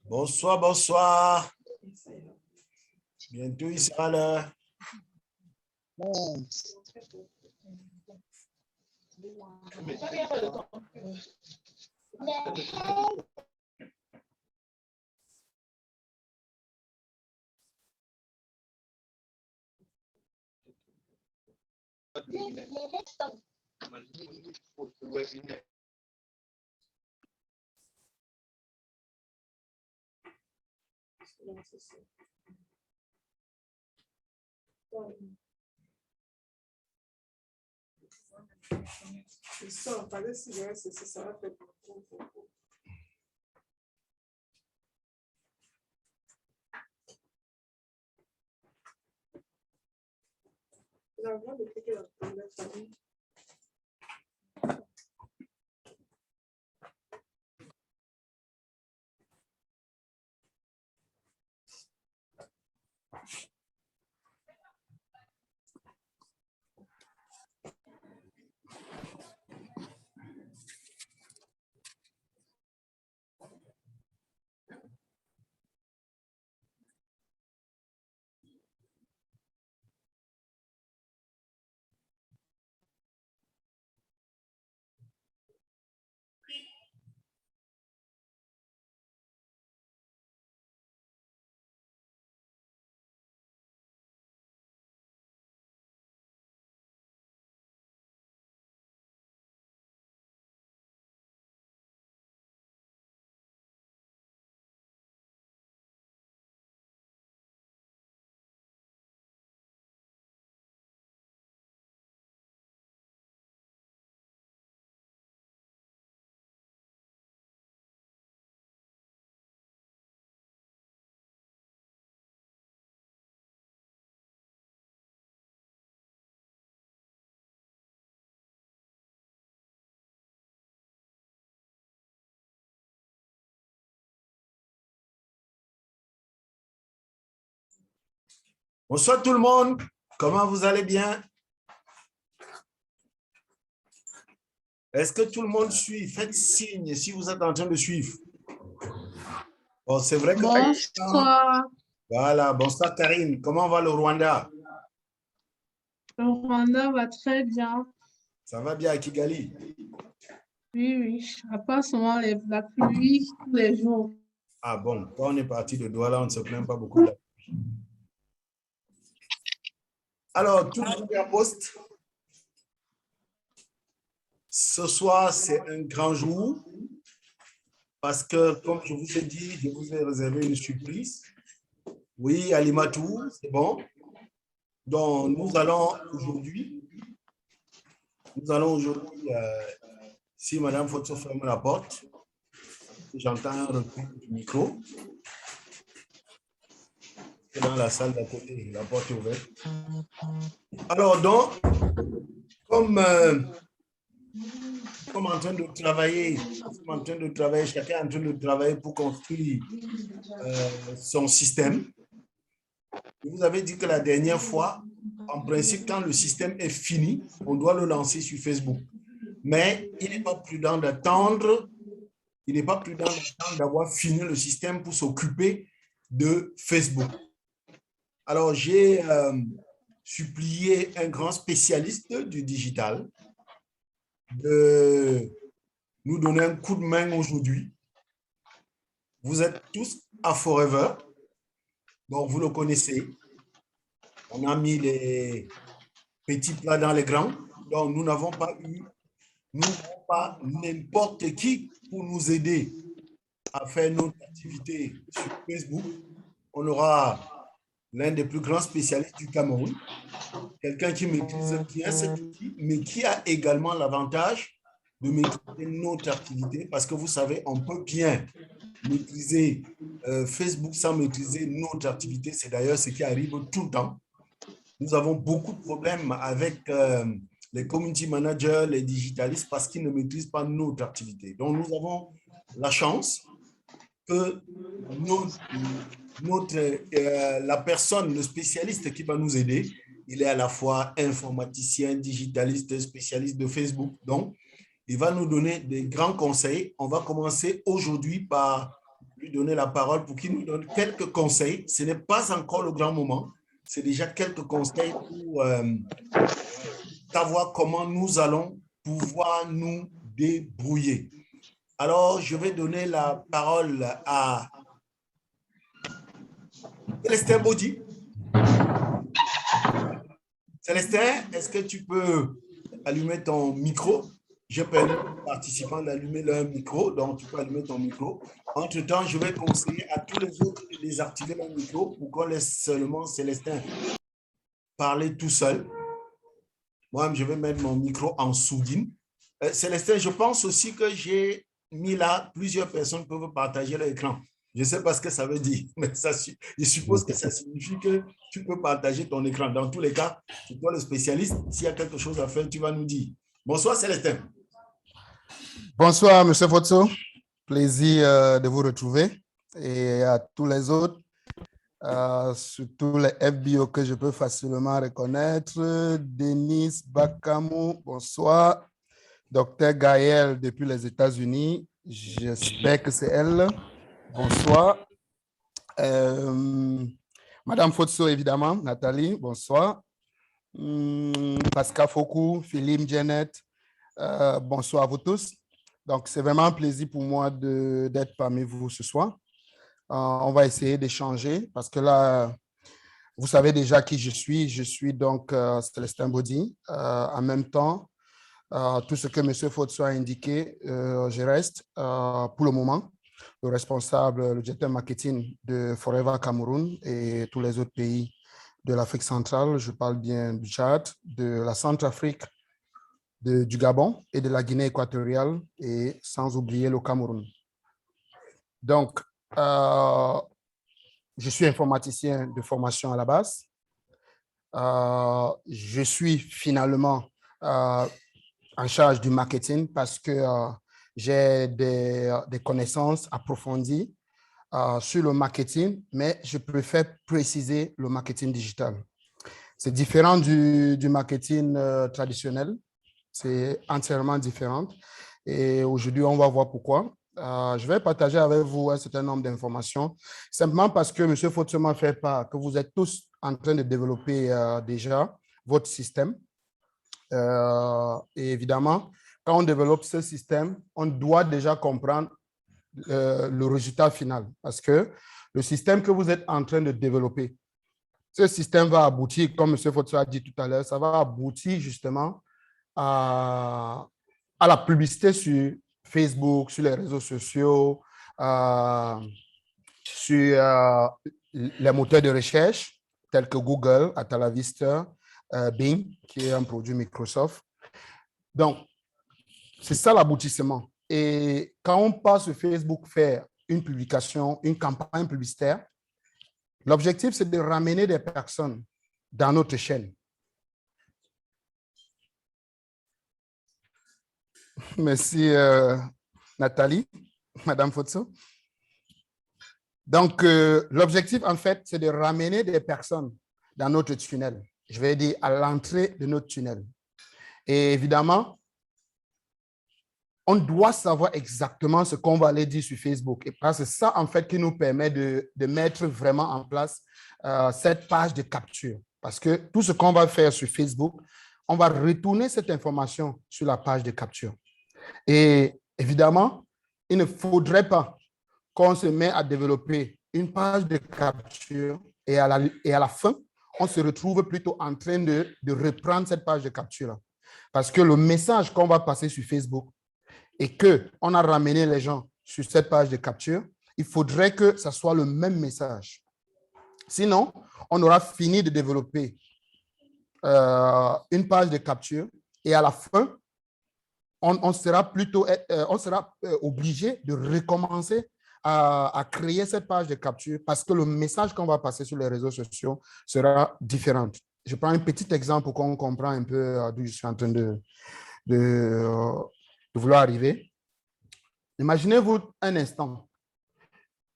Bonsoir, bonsoir. Bientôt, il sera l'heure. Bonsoir tout le monde. Comment vous allez bien? Est-ce que tout le monde suit? Faites signe si vous êtes en train de suivre. Bon, c'est vrai que... Bonsoir. Voilà, bonsoir Karine. Comment va le Rwanda? Le Rwanda va très bien. Ça va bien à Kigali? Oui, oui. À part seulement la pluie tous les jours. Ah bon, quand on est parti de Douala, on ne se plaint pas beaucoup de la pluie. Alors, tout le monde est en poste. Ce soir, c'est un grand jour parce que, comme je vous ai dit, je vous ai réservé une surprise. Oui, Alimatou, c'est bon. Donc, nous allons aujourd'hui, si Madame Foto ferme la porte, j'entends un recul du micro. Dans la salle d'à côté, la porte est ouverte. Alors, donc, comme en train de travailler, chacun est en train de travailler pour construire son système. Je vous avais dit que la dernière fois, en principe, quand le système est fini, on doit le lancer sur Facebook. Mais il n'est pas prudent d'attendre, d'avoir fini le système pour s'occuper de Facebook. Alors, j'ai supplié un grand spécialiste du digital de nous donner un coup de main aujourd'hui. Vous êtes tous à Forever, donc vous le connaissez. On a mis les petits plats dans les grands, donc nous n'avons pas n'importe qui pour nous aider à faire notre activité sur Facebook. On aura l'un des plus grands spécialistes du Cameroun, quelqu'un qui maîtrise bien cet outil, mais qui a également l'avantage de maîtriser notre activité, parce que vous savez, on peut bien maîtriser Facebook sans maîtriser notre activité. C'est d'ailleurs ce qui arrive tout le temps. Nous avons beaucoup de problèmes avec les community managers, les digitalistes, parce qu'ils ne maîtrisent pas notre activité. Donc, nous avons la chance que la personne, le spécialiste qui va nous aider, il est à la fois informaticien, digitaliste, spécialiste de Facebook. Donc, Il va nous donner des grands conseils. On va commencer aujourd'hui par lui donner la parole pour qu'il nous donne quelques conseils. Ce n'est pas encore le grand moment. C'est déjà quelques conseils pour savoir comment nous allons pouvoir nous débrouiller. Alors, je vais donner la parole à Célestin Baudy. Célestin, est-ce que tu peux allumer ton micro? Je permets aux participants d'allumer leur micro, donc tu peux allumer ton micro. Entre-temps, je vais conseiller à tous les autres de désactiver leur micro pour qu'on laisse seulement Célestin parler tout seul. Moi, je vais mettre mon micro en sourdine. Célestin, je pense aussi que j'ai mis là, plusieurs personnes peuvent partager leur écran. Je ne sais pas ce que ça veut dire, mais ça, je suppose que ça signifie que tu peux partager ton écran. Dans tous les cas, c'est toi le spécialiste. S'il y a quelque chose à faire, tu vas nous dire. Bonsoir, Célestin. Bonsoir, M. Fotso. Plaisir de vous retrouver. Et à tous les autres, surtout les FBO que je peux facilement reconnaître. Denis Bakamou, bonsoir. Docteur Gaël depuis les États-Unis, j'espère que c'est elle. Bonsoir. Madame Fotso, évidemment, Nathalie, bonsoir. Pascal Fokou, Philippe Janet, bonsoir à vous tous. Donc, c'est vraiment un plaisir pour moi d'être parmi vous ce soir. On va essayer d'échanger parce que là, vous savez déjà qui je suis. Je suis donc Célestin Baudy. En même temps, tout ce que M. Fotso a indiqué, je reste pour le moment le responsable, le directeur marketing de Forever Cameroun et tous les autres pays de l'Afrique centrale. Je parle bien du Tchad, de la Centrafrique, du Gabon et de la Guinée équatoriale et sans oublier le Cameroun. Donc, je suis informaticien de formation à la base. Je suis finalement en charge du marketing parce que j'ai des connaissances approfondies sur le marketing, mais je préfère préciser le marketing digital. C'est différent du marketing traditionnel. C'est entièrement différent. Et aujourd'hui, on va voir pourquoi. Je vais partager avec vous un certain nombre d'informations, simplement parce que M. Fotso m'a fait part que vous êtes tous en train de développer déjà votre système. Et évidemment, quand on développe ce système, on doit déjà comprendre le résultat final, parce que le système que vous êtes en train de développer, ce système va aboutir, comme M. Fotso a dit tout à l'heure, ça va aboutir justement à la publicité sur Facebook, sur les réseaux sociaux, sur les moteurs de recherche tels que Google, Atalavista, Bing, qui est un produit Microsoft. Donc, c'est ça l'aboutissement. Et quand on passe sur Facebook faire une publication, une campagne publicitaire, l'objectif, c'est de ramener des personnes dans notre chaîne. Merci, Nathalie, Madame Fotso. Donc, l'objectif, en fait, c'est de ramener des personnes dans notre tunnel. Je vais dire à l'entrée de notre tunnel. Et évidemment, on doit savoir exactement ce qu'on va aller dire sur Facebook. Et c'est ça, en fait, qui nous permet de mettre vraiment en place cette page de capture. Parce que tout ce qu'on va faire sur Facebook, on va retourner cette information sur la page de capture. Et évidemment, il ne faudrait pas qu'on se mette à développer une page de capture et à la fin, on se retrouve plutôt en train de reprendre cette page de capture. Parce que le message qu'on va passer sur Facebook et qu'on a ramené les gens sur cette page de capture, il faudrait que ça soit le même message. Sinon, on aura fini de développer une page de capture et à la fin, on sera obligé de recommencer à créer cette page de capture parce que le message qu'on va passer sur les réseaux sociaux sera différent. Je prends un petit exemple pour qu'on comprenne un peu d'où je suis en train de vouloir arriver. Imaginez-vous un instant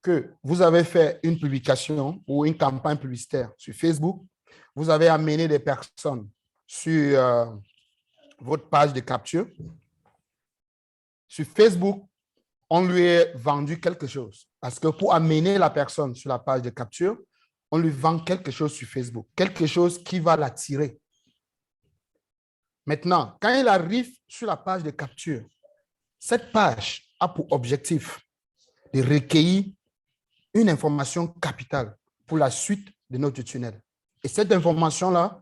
que vous avez fait une publication ou une campagne publicitaire sur Facebook, vous avez amené des personnes sur votre page de capture Sur Facebook, on lui a vendu quelque chose. Parce que pour amener la personne sur la page de capture, on lui vend quelque chose sur Facebook, quelque chose qui va l'attirer. Maintenant, quand il arrive sur la page de capture, cette page a pour objectif de recueillir une information capitale pour la suite de notre tunnel. Et cette information-là,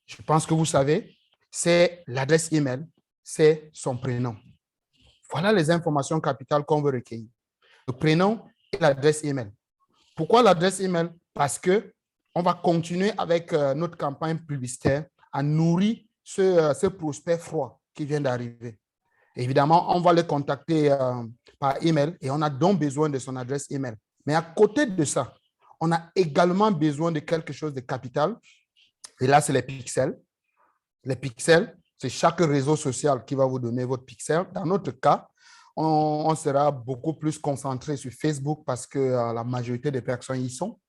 je pense que vous savez, c'est l'adresse email, c'est son prénom. Voilà les informations capitales qu'on veut recueillir. Le prénom et l'adresse email. Pourquoi l'adresse email? Parce qu'on va continuer avec notre campagne publicitaire à nourrir ce prospect froid qui vient d'arriver. Évidemment, on va le contacter par email et on a donc besoin de son adresse email. Mais à côté de ça, on a également besoin de quelque chose de capital. Et là, c'est les pixels. Les pixels, c'est chaque réseau social qui va vous donner votre pixel. Dans notre cas, on sera beaucoup plus concentré sur Facebook parce que la majorité des personnes y sont.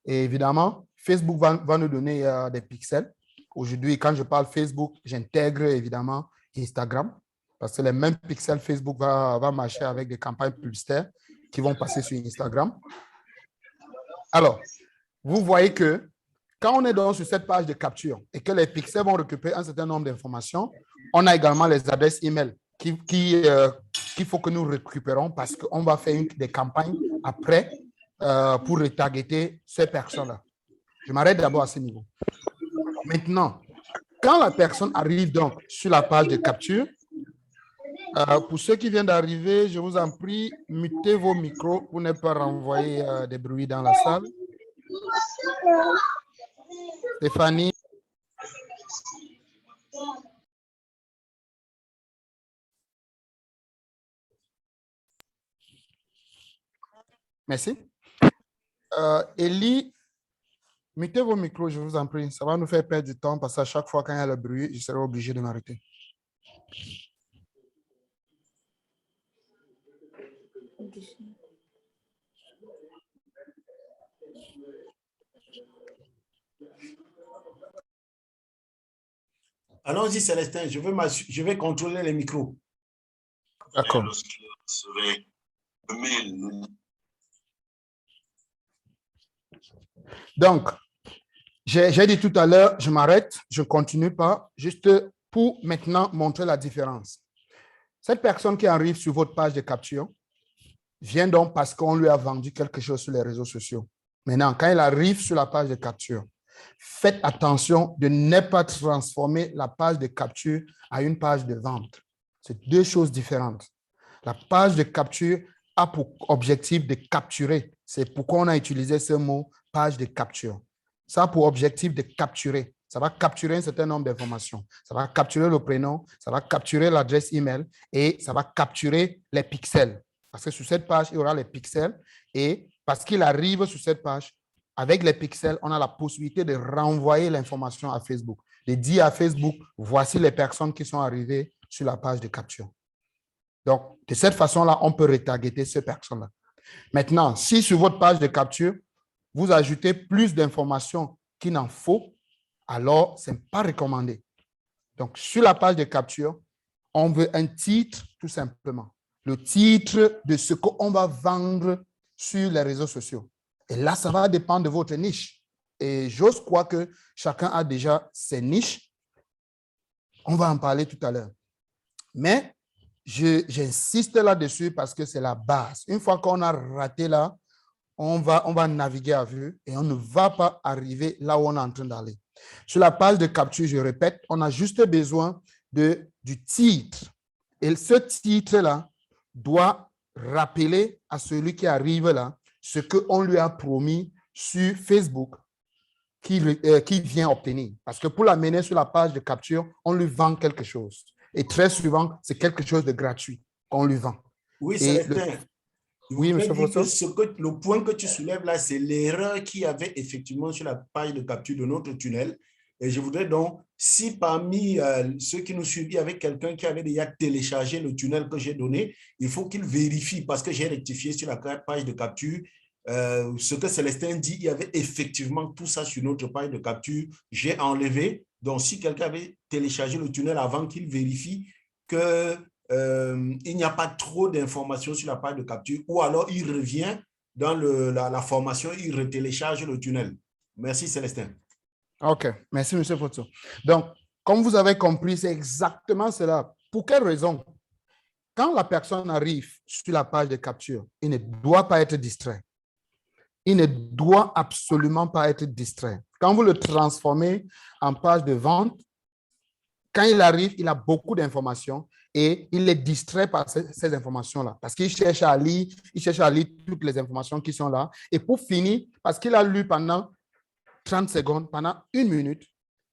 Et évidemment, Facebook va nous donner des pixels. Aujourd'hui, quand je parle Facebook, j'intègre évidemment Instagram parce que les mêmes pixels Facebook va marcher avec des campagnes publicitaires qui vont passer sur Instagram. Alors, vous voyez que quand on est donc sur cette page de capture et que les pixels vont récupérer un certain nombre d'informations, on a également les adresses email qu'il faut que nous récupérons parce qu'on va faire des campagnes après pour retargeter ces personnes-là. Je m'arrête d'abord à ce niveau. Maintenant, quand la personne arrive donc sur la page de capture, pour ceux qui viennent d'arriver, je vous en prie, mutez vos micros pour ne pas renvoyer des bruits dans la salle. Stéphanie. Merci. Élie, mutez vos micros, je vous en prie. Ça va nous faire perdre du temps parce qu'à chaque fois quand il y a le bruit, je serai obligé de m'arrêter. Allons-y, Célestin, je vais contrôler les micros. D'accord. Donc, j'ai dit tout à l'heure, je m'arrête, je ne continue pas, juste pour maintenant montrer la différence. Cette personne qui arrive sur votre page de capture vient donc parce qu'on lui a vendu quelque chose sur les réseaux sociaux. Maintenant, quand il arrive sur la page de capture, faites attention de ne pas transformer la page de capture à une page de vente. C'est deux choses différentes. La page de capture a pour objectif de capturer. C'est pourquoi on a utilisé ce mot page de capture. Ça a pour objectif de capturer. Ça va capturer un certain nombre d'informations. Ça va capturer le prénom, ça va capturer l'adresse email et ça va capturer les pixels. Parce que sur cette page, il y aura les pixels et parce qu'il arrive sur cette page, avec les pixels, on a la possibilité de renvoyer l'information à Facebook, de dire à Facebook, voici les personnes qui sont arrivées sur la page de capture. Donc, de cette façon-là, on peut retargeter ces personnes-là. Maintenant, si sur votre page de capture, vous ajoutez plus d'informations qu'il n'en faut, alors ce n'est pas recommandé. Donc, sur la page de capture, on veut un titre tout simplement. Le titre de ce qu'on va vendre sur les réseaux sociaux. Et là, ça va dépendre de votre niche. Et j'ose croire que chacun a déjà ses niches. On va en parler tout à l'heure. Mais j'insiste là-dessus parce que c'est la base. Une fois qu'on a raté là, on va naviguer à vue et on ne va pas arriver là où on est en train d'aller. Sur la page de capture, je répète, on a juste besoin du titre. Et ce titre-là doit rappeler à celui qui arrive là ce qu'on lui a promis sur Facebook qui vient obtenir. Parce que pour l'amener sur la page de capture, on lui vend quelque chose. Et très souvent, c'est quelque chose de gratuit qu'on lui vend. Oui, c'est Oui, M. Fosso. Le point que tu soulèves là, c'est l'erreur qu'il y avait effectivement sur la page de capture de notre tunnel. Et je voudrais donc, si parmi ceux qui nous suivent, il y avait quelqu'un qui avait déjà téléchargé le tunnel que j'ai donné, il faut qu'il vérifie parce que j'ai rectifié sur la page de capture. Ce que Célestin dit, il y avait effectivement tout ça sur notre page de capture. J'ai enlevé. Donc, si quelqu'un avait téléchargé le tunnel avant qu'il vérifie que il n'y a pas trop d'informations sur la page de capture, ou alors il revient dans la formation, il retélécharge le tunnel. Merci, Célestin. OK, merci, M. Foto. Donc, comme vous avez compris, c'est exactement cela. Pour quelle raison? Quand la personne arrive sur la page de capture, il ne doit pas être distrait. Il ne doit absolument pas être distrait. Quand vous le transformez en page de vente, quand il arrive, il a beaucoup d'informations et il est distrait par ces informations-là parce qu'il cherche à lire, toutes les informations qui sont là. Et pour finir, parce qu'il a lu pendant 30 secondes, pendant 1 minute,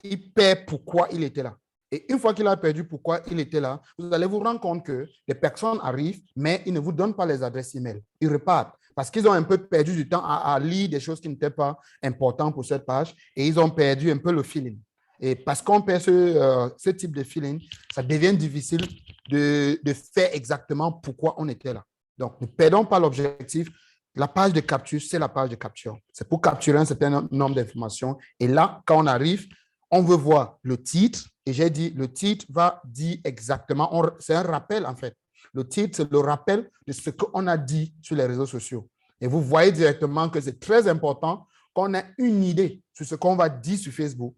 il perd pourquoi il était là. Et une fois qu'il a perdu pourquoi il était là, vous allez vous rendre compte que les personnes arrivent, mais ils ne vous donnent pas les adresses email. Ils repartent parce qu'ils ont un peu perdu du temps à lire des choses qui n'étaient pas importantes pour cette page et ils ont perdu un peu le feeling. Et parce qu'on perd ce type de feeling, ça devient difficile de faire exactement pourquoi on était là. Donc, ne perdons pas l'objectif. La page de capture, c'est la page de capture. C'est pour capturer un certain nombre d'informations. Et là, quand on arrive, on veut voir le titre. Et j'ai dit, le titre va dire exactement, c'est un rappel en fait. Le titre, c'est le rappel de ce qu'on a dit sur les réseaux sociaux. Et vous voyez directement que c'est très important qu'on ait une idée sur ce qu'on va dire sur Facebook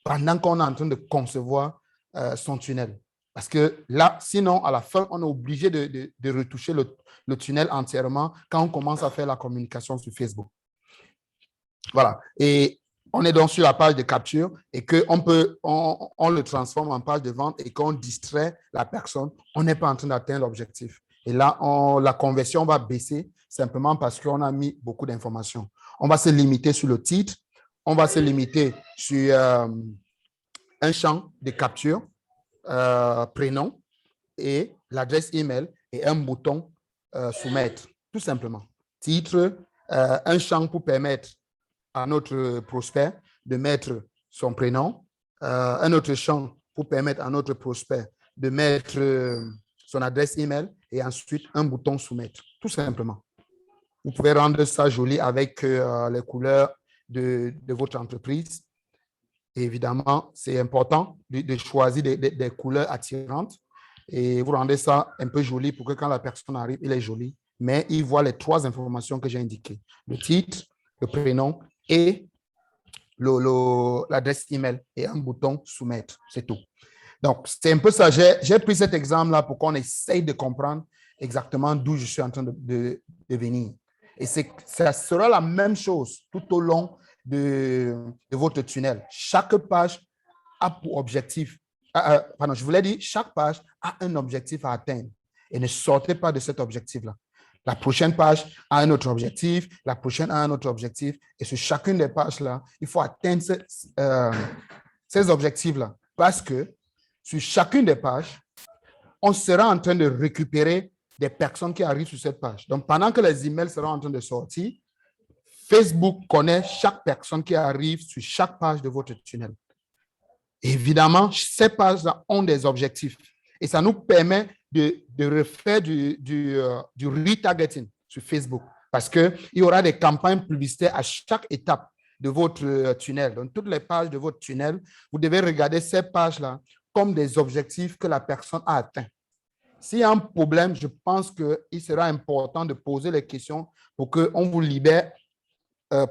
pendant qu'on est en train de concevoir son tunnel. Parce que là, sinon, à la fin, on est obligé de retoucher le tunnel entièrement quand on commence à faire la communication sur Facebook. Voilà. Et on est donc sur la page de capture et qu'on le transforme en page de vente et qu'on distrait la personne, on n'est pas en train d'atteindre l'objectif. Et là, la conversion va baisser simplement parce qu'on a mis beaucoup d'informations. On va se limiter sur le titre, on va se limiter sur un champ de capture, prénom et l'adresse email et un bouton soumettre, tout simplement. Titre, un champ pour permettre à notre prospect de mettre son prénom, un autre champ pour permettre à notre prospect de mettre son adresse email et ensuite un bouton soumettre, tout simplement. Vous pouvez rendre ça joli avec les couleurs de votre entreprise. Et évidemment, c'est important de choisir des couleurs attirantes et vous rendez ça un peu joli pour que quand la personne arrive, il est joli, mais il voit les 3 informations que j'ai indiquées. Le titre, le prénom et l'adresse email et un bouton soumettre, c'est tout. Donc, c'est un peu ça. J'ai pris cet exemple-là pour qu'on essaye de comprendre exactement d'où je suis en train de venir. Et ça sera la même chose tout au long de votre tunnel. Chaque page a pour objectif, je voulais dire, chaque page a un objectif à atteindre. Et ne sortez pas de cet objectif-là. La prochaine page a un autre objectif, la prochaine a un autre objectif. Et sur chacune des pages-là, il faut atteindre ces objectifs-là. Parce que sur chacune des pages, on sera en train de récupérer des personnes qui arrivent sur cette page. Donc, pendant que les emails seront en train de sortir, Facebook connaît chaque personne qui arrive sur chaque page de votre tunnel. Évidemment, ces pages-là ont des objectifs. Et ça nous permet de refaire du retargeting sur Facebook. Parce qu'il y aura des campagnes publicitaires à chaque étape de votre tunnel. Donc, toutes les pages de votre tunnel, vous devez regarder ces pages-là comme des objectifs que la personne a atteints. S'il y a un problème, je pense qu'il sera important de poser les questions pour qu'on vous libère,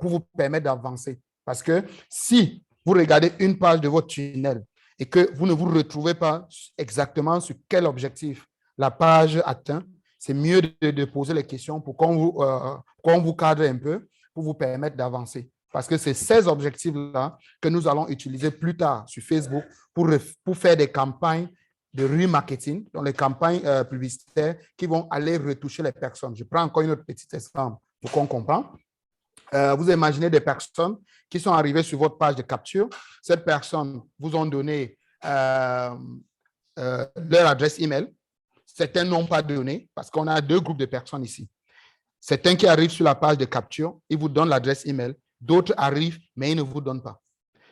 pour vous permettre d'avancer. Parce que si vous regardez une page de votre tunnel et que vous ne vous retrouvez pas exactement sur quel objectif la page atteint, c'est mieux de poser les questions pour qu'on vous cadre un peu, pour vous permettre d'avancer. Parce que c'est ces objectifs-là que nous allons utiliser plus tard sur Facebook pour faire des campagnes de remarketing, donc les campagnes publicitaires qui vont aller retoucher les personnes. Je prends encore une autre petite exemple pour qu'on comprenne. Vous imaginez des personnes qui sont arrivées sur votre page de capture. Cette personne vous ont donné leur adresse email. Certains n'ont pas donné parce qu'on a 2 groupes de personnes ici. Certains qui arrivent sur la page de capture, ils vous donnent l'adresse email. D'autres arrivent, mais ils ne vous donnent pas.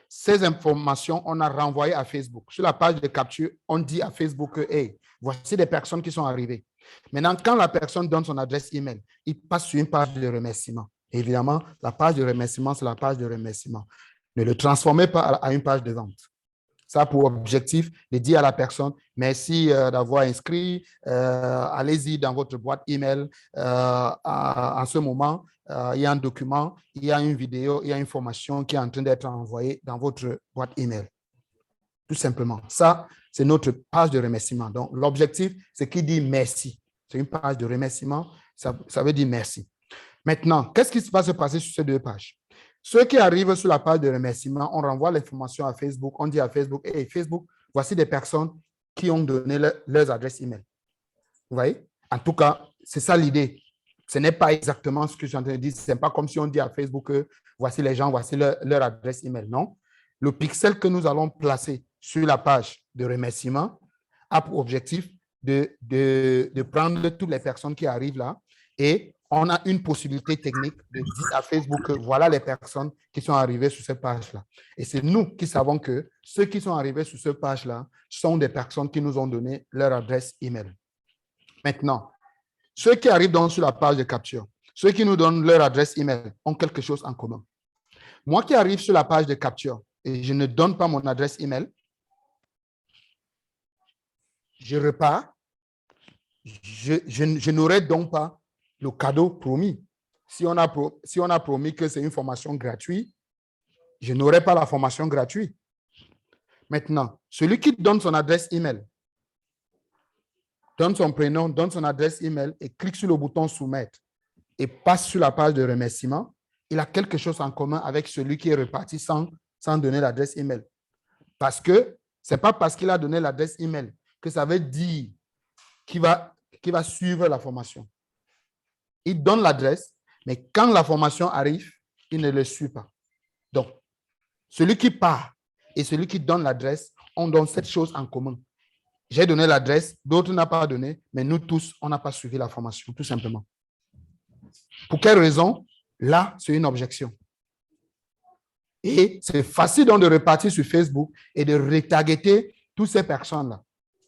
Ces informations, on a renvoyé à Facebook. Sur la page de capture, on dit à Facebook que, hey, voici des personnes qui sont arrivées. Maintenant, quand la personne donne son adresse email, il passe sur une page de remerciement. Évidemment, la page de remerciement, c'est la page de remerciement. Ne le transformez pas à une page de vente. Ça a pour objectif de dire à la personne, merci d'avoir inscrit, allez-y dans votre boîte email. En ce moment, il y a un document, il y a une vidéo, il y a une formation qui est en train d'être envoyée dans votre boîte email. Tout simplement. Ça, c'est notre page de remerciement. Donc, l'objectif, c'est qu'il dit merci. C'est une page de remerciement, ça veut dire merci. Maintenant, qu'est-ce qui va se passer sur ces deux pages? Ceux qui arrivent sur la page de remerciement, on renvoie l'information à Facebook. On dit à Facebook, hey, Facebook, voici des personnes qui ont donné leurs adresses email. Vous voyez? En tout cas, c'est ça l'idée. Ce n'est pas exactement ce que je suis en train de dire. Ce n'est pas comme si on dit à Facebook que voici les gens, voici leur adresse email. Non. Le pixel que nous allons placer sur la page de remerciement a pour objectif de prendre toutes les personnes qui arrivent là et on a une possibilité technique de dire à Facebook que voilà les personnes qui sont arrivées sur cette page-là. Et c'est nous qui savons que ceux qui sont arrivés sur cette page-là sont des personnes qui nous ont donné leur adresse email. Maintenant, ceux qui arrivent donc sur la page de capture, ceux qui nous donnent leur adresse email ont quelque chose en commun. Moi qui arrive sur la page de capture et je ne donne pas mon adresse email, je repars, je n'aurai donc pas le cadeau promis. Si on a promis que c'est une formation gratuite, je n'aurai pas la formation gratuite. Maintenant, celui qui donne son adresse email, donne son prénom, donne son adresse email et clique sur le bouton soumettre et passe sur la page de remerciement, il a quelque chose en commun avec celui qui est reparti sans donner l'adresse email. Parce que ce n'est pas parce qu'il a donné l'adresse email que ça veut dire qu'il va suivre la formation. Il donne l'adresse, mais quand la formation arrive, il ne le suit pas. Donc, celui qui part et celui qui donne l'adresse ont donc cette chose en commun. J'ai donné l'adresse, d'autres n'ont pas donné, mais nous tous, on n'a pas suivi la formation, tout simplement. Pour quelle raison? Là, c'est une objection. Et c'est facile donc de repartir sur Facebook et de retargeter toutes ces personnes-là.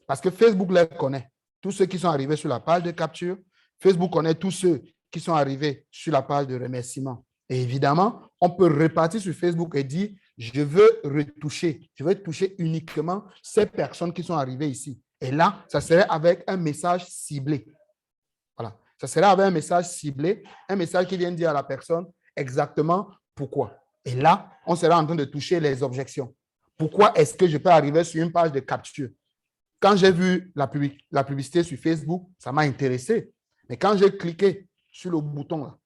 Parce que Facebook les connaît. Tous ceux qui sont arrivés sur la page de capture, Facebook connaît tous ceux qui sont arrivés sur la page de remerciement. Et évidemment, on peut repartir sur Facebook et dire, je veux retoucher, je veux toucher uniquement ces personnes qui sont arrivées ici. Et là, ça serait avec un message ciblé. Voilà. Ça serait avec un message ciblé, un message qui vient dire à la personne exactement pourquoi. Et là, on sera en train de toucher les objections. Pourquoi est-ce que je peux arriver sur une page de capture? Quand j'ai vu la publicité sur Facebook, ça m'a intéressé. Mais quand j'ai cliqué sur le bouton là,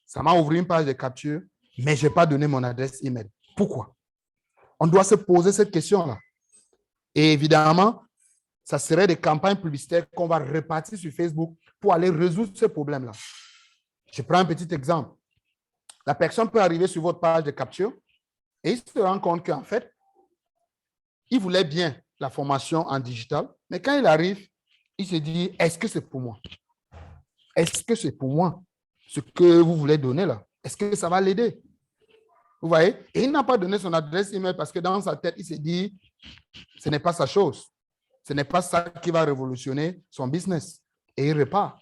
ça m'a ouvert une page de capture, mais je n'ai pas donné mon adresse email. Pourquoi? On doit se poser cette question-là. Et évidemment, ça serait des campagnes publicitaires qu'on va repartir sur Facebook pour aller résoudre ce problème-là. Je prends un petit exemple. La personne peut arriver sur votre page de capture et il se rend compte qu'en fait, il voulait bien la formation en digital, mais quand il arrive, il se dit, est-ce que c'est pour moi? Est-ce que c'est pour moi ce que vous voulez donner là? Est-ce que ça va l'aider? Vous voyez? Et il n'a pas donné son adresse email parce que dans sa tête, il s'est dit, ce n'est pas sa chose. Ce n'est pas ça qui va révolutionner son business. Et il repart.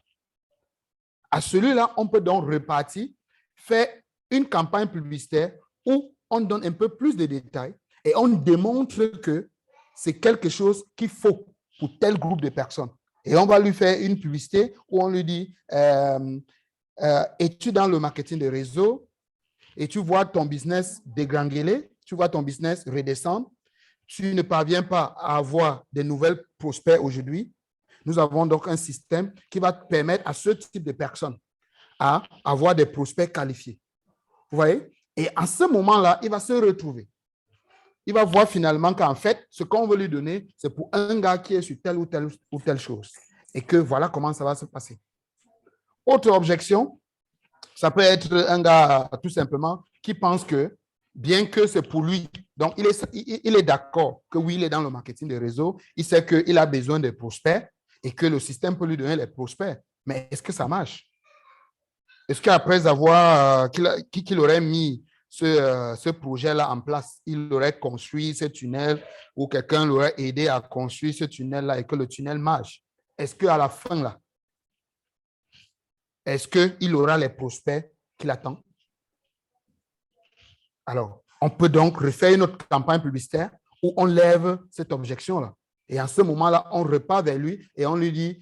À celui-là, on peut donc repartir, faire une campagne publicitaire où on donne un peu plus de détails et on démontre que c'est quelque chose qu'il faut pour tel groupe de personnes. Et on va lui faire une publicité où on lui dit, es-tu dans le marketing de réseau et tu vois ton business dégringoler, tu vois ton business redescendre, tu ne parviens pas à avoir de nouvelles prospects aujourd'hui. Nous avons donc un système qui va permettre à ce type de personnes à avoir des prospects qualifiés. Vous voyez? Et à ce moment-là, il va se retrouver. Il va voir finalement qu'en fait, ce qu'on veut lui donner, c'est pour un gars qui est sur telle ou telle chose. Et que voilà comment ça va se passer. Autre objection, ça peut être un gars tout simplement qui pense que bien que c'est pour lui, donc il est d'accord que oui, il est dans le marketing des réseaux, il sait qu'il a besoin de prospects et que le système peut lui donner les prospects. Mais est-ce que ça marche? Est-ce qu'après avoir qu'il aurait mis ce projet-là en place, il aurait construit ce tunnel ou quelqu'un l'aurait aidé à construire ce tunnel-là et que le tunnel marche? Est-ce qu'à la fin, là, est-ce qu'il aura les prospects qu'il attend? Alors, on peut donc refaire une autre campagne publicitaire où on lève cette objection-là. Et en ce moment-là, on repart vers lui et on lui dit,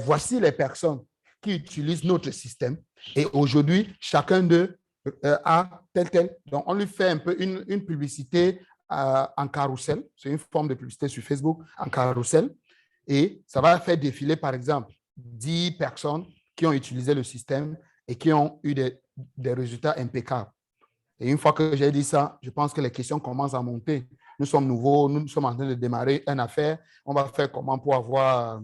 voici les personnes qui utilisent notre système. Et aujourd'hui, chacun d'eux a tel. Donc, on lui fait un peu une publicité en carrousel. C'est une forme de publicité sur Facebook en carrousel. Et ça va faire défiler, par exemple, 10 personnes qui ont utilisé le système et qui ont eu des résultats impeccables. Et une fois que j'ai dit ça, je pense que les questions commencent à monter. Nous sommes nouveaux, nous sommes en train de démarrer une affaire. On va faire comment pour avoir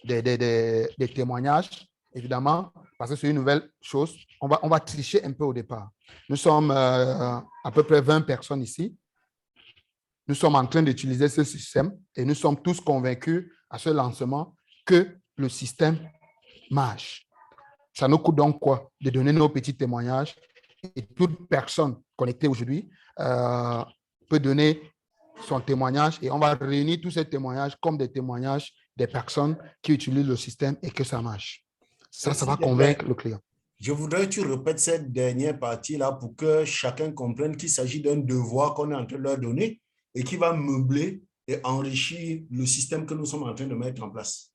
des témoignages, évidemment, parce que c'est une nouvelle chose. On va tricher un peu au départ. Nous sommes à peu près 20 personnes ici. Nous sommes en train d'utiliser ce système et nous sommes tous convaincus à ce lancement que le système marche. Ça nous coûte donc quoi? De donner nos petits témoignages et toute personne connectée aujourd'hui peut donner son témoignage et on va réunir tous ces témoignages comme des témoignages des personnes qui utilisent le système et que ça marche. Ça va convaincre le client. Je voudrais que tu répètes cette dernière partie-là pour que chacun comprenne qu'il s'agit d'un devoir qu'on est en train de leur donner et qui va meubler et enrichir le système que nous sommes en train de mettre en place.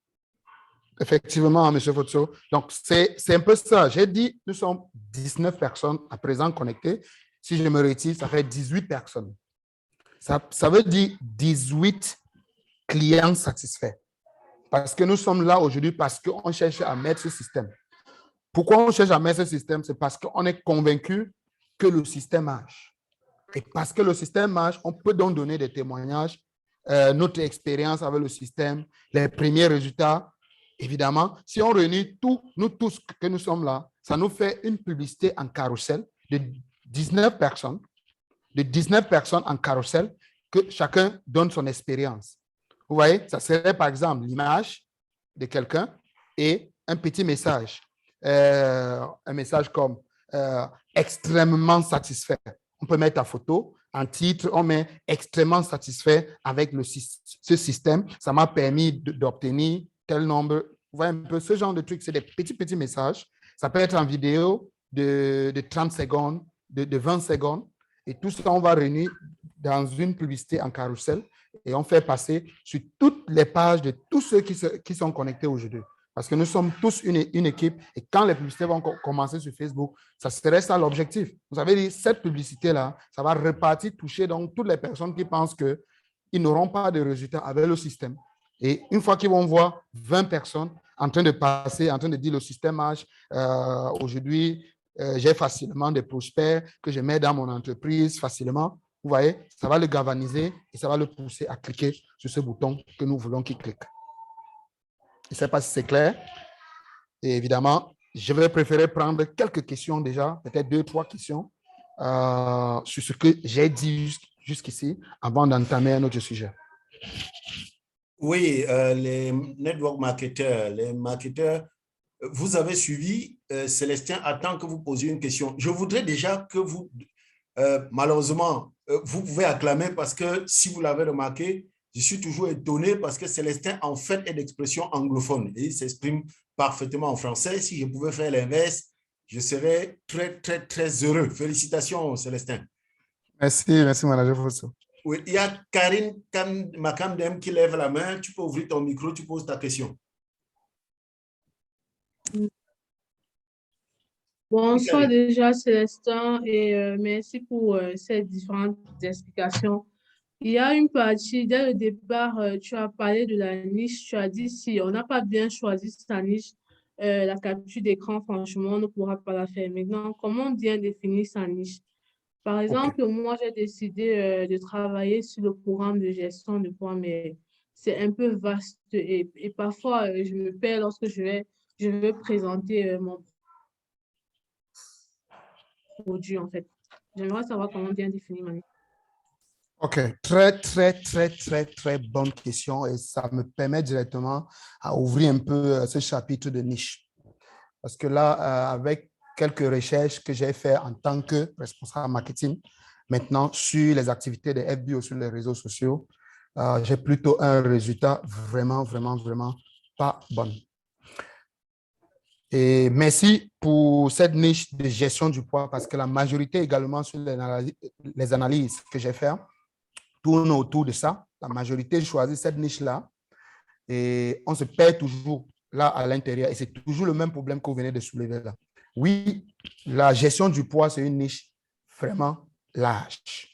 Effectivement, M. Fotso. Donc, c'est un peu ça. J'ai dit, nous sommes 19 personnes à présent connectées. Si je me retire, ça fait 18 personnes. Ça veut dire 18 clients satisfaits. Parce que nous sommes là aujourd'hui parce qu'on cherche à mettre ce système. Pourquoi on cherche à mettre ce système? C'est parce qu'on est convaincu que le système marche. Et parce que le système marche, on peut donc donner des témoignages, notre expérience avec le système, les premiers résultats. Évidemment, si on réunit nous tous que nous sommes là, ça nous fait une publicité en carrousel de 19 personnes en carrousel que chacun donne son expérience. Vous voyez, ça serait par exemple l'image de quelqu'un et un petit message. Un message comme extrêmement satisfait. On peut mettre ta photo, en titre, on met extrêmement satisfait avec ce système. Ça m'a permis d'obtenir tel nombre. Vous voyez un peu ce genre de trucs, c'est des petits messages. Ça peut être en vidéo de 30 secondes, de 20 secondes. Et tout ça, on va réunir dans une publicité en carrousel et on fait passer sur toutes les pages de tous ceux qui sont connectés aujourd'hui. Parce que nous sommes tous une équipe et quand les publicités vont commencer sur Facebook, ça serait ça l'objectif. Vous avez dit, cette publicité-là, ça va repartir, toucher donc toutes les personnes qui pensent qu'ils n'auront pas de résultats avec le système. Et une fois qu'ils vont voir 20 personnes en train de passer, en train de dire le système marche, aujourd'hui, j'ai facilement des prospects que je mets dans mon entreprise facilement. Vous voyez, ça va le galvaniser et ça va le pousser à cliquer sur ce bouton que nous voulons qu'il clique. Je ne sais pas si c'est clair. Et évidemment, je vais préférer prendre quelques questions déjà, peut-être 2-3 questions sur ce que j'ai dit jusqu'ici avant d'entamer un autre sujet. Oui, les network marketeurs, les marketeurs, vous avez suivi. Célestin attend que vous posiez une question. Je voudrais déjà que vous, malheureusement, vous pouvez acclamer parce que si vous l'avez remarqué, je suis toujours étonné parce que Célestin, en fait, est d'expression anglophone et il s'exprime parfaitement en français. Si je pouvais faire l'inverse, je serais très heureux. Félicitations, Célestin. Merci, manager Fosso. Oui, il y a Karine Makamdem qui lève la main. Tu peux ouvrir ton micro, tu poses ta question. Bonsoir déjà, Célestin, et merci pour ces différentes explications. Il y a une partie, dès le départ, tu as parlé de la niche. Tu as dit si on n'a pas bien choisi sa niche, la capture d'écran, franchement, on ne pourra pas la faire. Maintenant, comment bien définir sa niche? Par exemple, moi, j'ai décidé de travailler sur le programme de gestion de points, mais c'est un peu vaste et parfois, je me perds lorsque je veux présenter mon produit, en fait. J'aimerais savoir comment bien définir ma niche. OK, très bonne question et ça me permet directement à ouvrir un peu ce chapitre de niche. Parce que là, avec quelques recherches que j'ai faites en tant que responsable marketing, maintenant sur les activités de FBO sur les réseaux sociaux, j'ai plutôt un résultat vraiment pas bon. Et merci pour cette niche de gestion du poids parce que la majorité également sur les analyses que j'ai faites, tourne autour de ça. La majorité choisit cette niche-là et on se perd toujours là à l'intérieur et c'est toujours le même problème que vous venez de soulever là. Oui, la gestion du poids, c'est une niche vraiment large.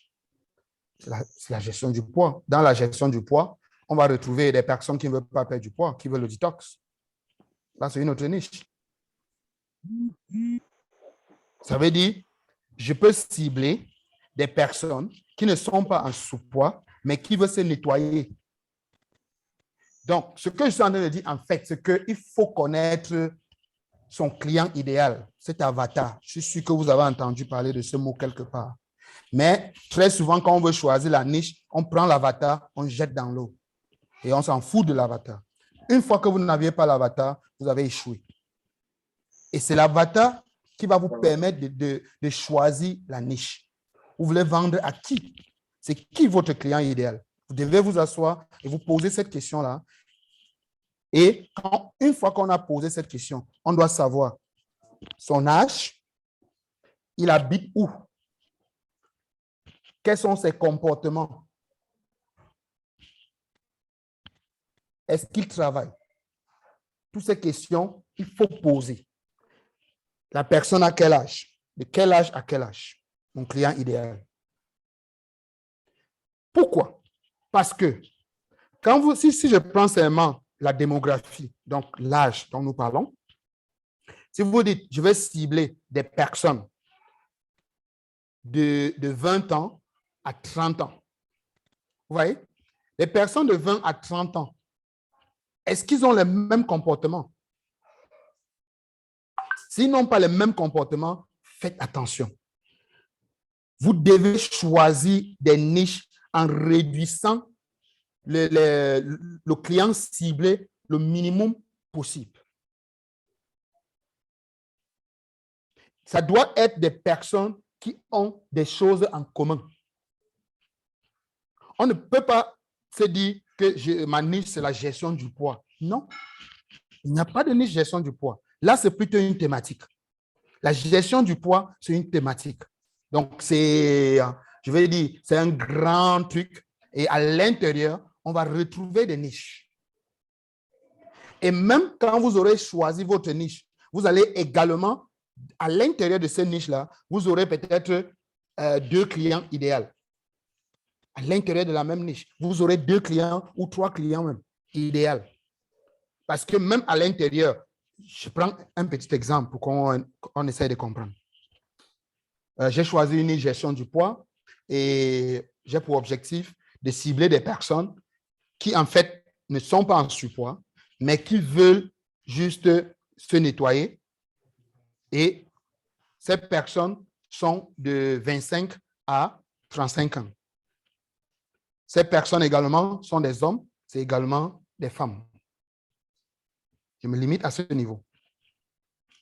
C'est la gestion du poids. Dans la gestion du poids, on va retrouver des personnes qui ne veulent pas perdre du poids, qui veulent le détox. Là, c'est une autre niche. Ça veut dire, je peux cibler des personnes qui ne sont pas en sous-poids, mais qui veulent se nettoyer. Donc, ce que je suis en train de dire, en fait, c'est qu'il faut connaître son client idéal, cet avatar. Je suis sûr que vous avez entendu parler de ce mot quelque part. Mais très souvent, quand on veut choisir la niche, on prend l'avatar, on jette dans l'eau et on s'en fout de l'avatar. Une fois que vous n'aviez pas l'avatar, vous avez échoué. Et c'est l'avatar qui va vous permettre de choisir la niche. Vous voulez vendre à qui? C'est qui votre client idéal? Vous devez vous asseoir et vous poser cette question-là. Et une fois qu'on a posé cette question, on doit savoir son âge, il habite où? Quels sont ses comportements? Est-ce qu'il travaille? Toutes ces questions, il faut poser. La personne à quel âge? De quel âge à quel âge? Mon client idéal. Pourquoi? Parce que si je prends seulement la démographie, donc l'âge dont nous parlons, si vous dites, je vais cibler des personnes de 20 ans à 30 ans. Vous voyez? Les personnes de 20 à 30 ans, est-ce qu'ils ont les mêmes comportements? S'ils n'ont pas les mêmes comportements, faites attention. Vous devez choisir des niches en réduisant le client ciblé le minimum possible. Ça doit être des personnes qui ont des choses en commun. On ne peut pas se dire que ma niche, c'est la gestion du poids. Non, il n'y a pas de niche gestion du poids. Là, c'est plutôt une thématique. La gestion du poids, c'est une thématique. Donc, c'est un grand truc. Et à l'intérieur, on va retrouver des niches. Et même quand vous aurez choisi votre niche, vous allez également, à l'intérieur de cette niche-là, vous aurez peut-être 2 clients idéaux. À l'intérieur de la même niche, vous aurez 2 clients ou 3 clients même idéaux. Parce que même à l'intérieur, je prends un petit exemple pour qu'on essaie de comprendre. J'ai choisi une gestion du poids et j'ai pour objectif de cibler des personnes qui, en fait, ne sont pas en surpoids, mais qui veulent juste se nettoyer. Et ces personnes sont de 25 à 35 ans. Ces personnes également sont des hommes, c'est également des femmes. Je me limite à ce niveau.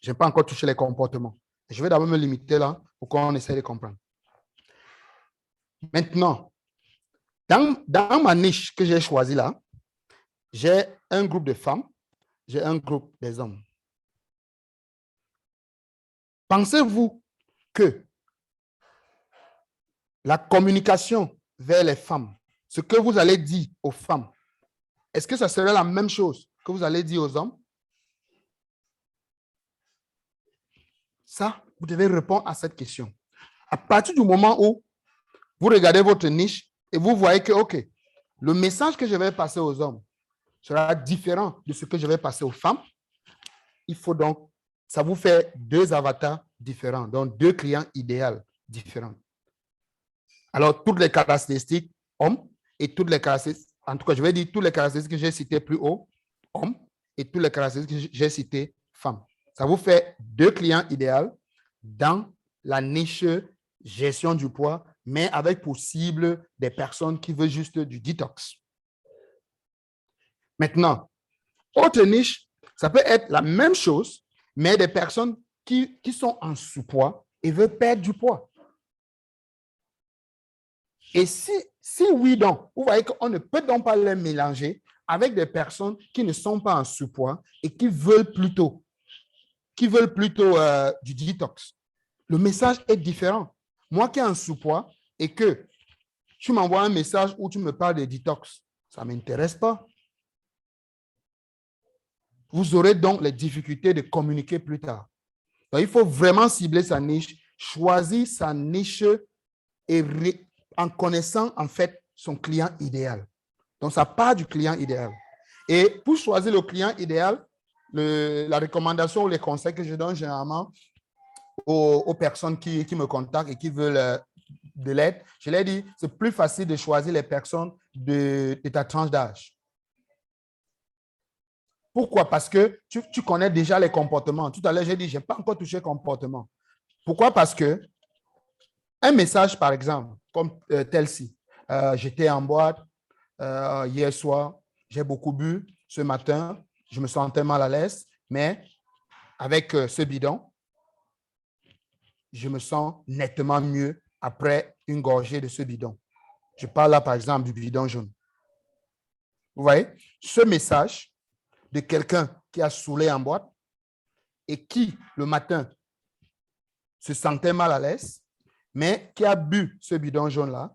Je n'ai pas encore touché les comportements. Je vais d'abord me limiter là pour qu'on essaie de comprendre. Maintenant, dans ma niche que j'ai choisie là, j'ai un groupe de femmes, j'ai un groupe des hommes. Pensez-vous que la communication vers les femmes, ce que vous allez dire aux femmes, est-ce que ça serait la même chose que vous allez dire aux hommes? Ça, vous devez répondre à cette question. À partir du moment où vous regardez votre niche et vous voyez que, OK, le message que je vais passer aux hommes sera différent de ce que je vais passer aux femmes, il faut donc, ça vous fait 2 avatars différents, donc 2 clients idéaux différents. Alors, toutes les caractéristiques hommes et toutes les caractéristiques, en tout cas, je vais dire toutes les caractéristiques que j'ai citées plus haut, hommes, et toutes les caractéristiques que j'ai citées, femmes. Ça vous fait 2 clients idéaux dans la niche gestion du poids, mais avec possible des personnes qui veulent juste du détox. Maintenant, autre niche, ça peut être la même chose, mais des personnes qui sont en sous-poids et veulent perdre du poids. Et si oui, donc, vous voyez qu'on ne peut donc pas les mélanger avec des personnes qui ne sont pas en sous-poids et qui veulent plutôt du détox. Le message est différent. Moi qui ai un sous-poids et que tu m'envoies un message où tu me parles de détox. Ça ne m'intéresse pas. Vous aurez donc les difficultés de communiquer plus tard. Donc, il faut vraiment cibler sa niche, choisir sa niche et en connaissant en fait son client idéal. Donc, ça part du client idéal. Et pour choisir le client idéal, la recommandation ou les conseils que je donne généralement aux personnes qui me contactent et qui veulent de l'aide, je leur dis, c'est plus facile de choisir les personnes de ta tranche d'âge. Pourquoi? Parce que tu connais déjà les comportements. Tout à l'heure, j'ai dit, je n'ai pas encore touché le comportement. Pourquoi? Parce que un message, par exemple, comme tel-ci, j'étais en boîte hier soir, j'ai beaucoup bu, ce matin, je me sentais mal à l'aise, mais avec ce bidon, je me sens nettement mieux après une gorgée de ce bidon. Je parle là, par exemple, du bidon jaune. Vous voyez? Ce message de quelqu'un qui a saoulé en boîte et qui, le matin, se sentait mal à l'aise, mais qui a bu ce bidon jaune-là.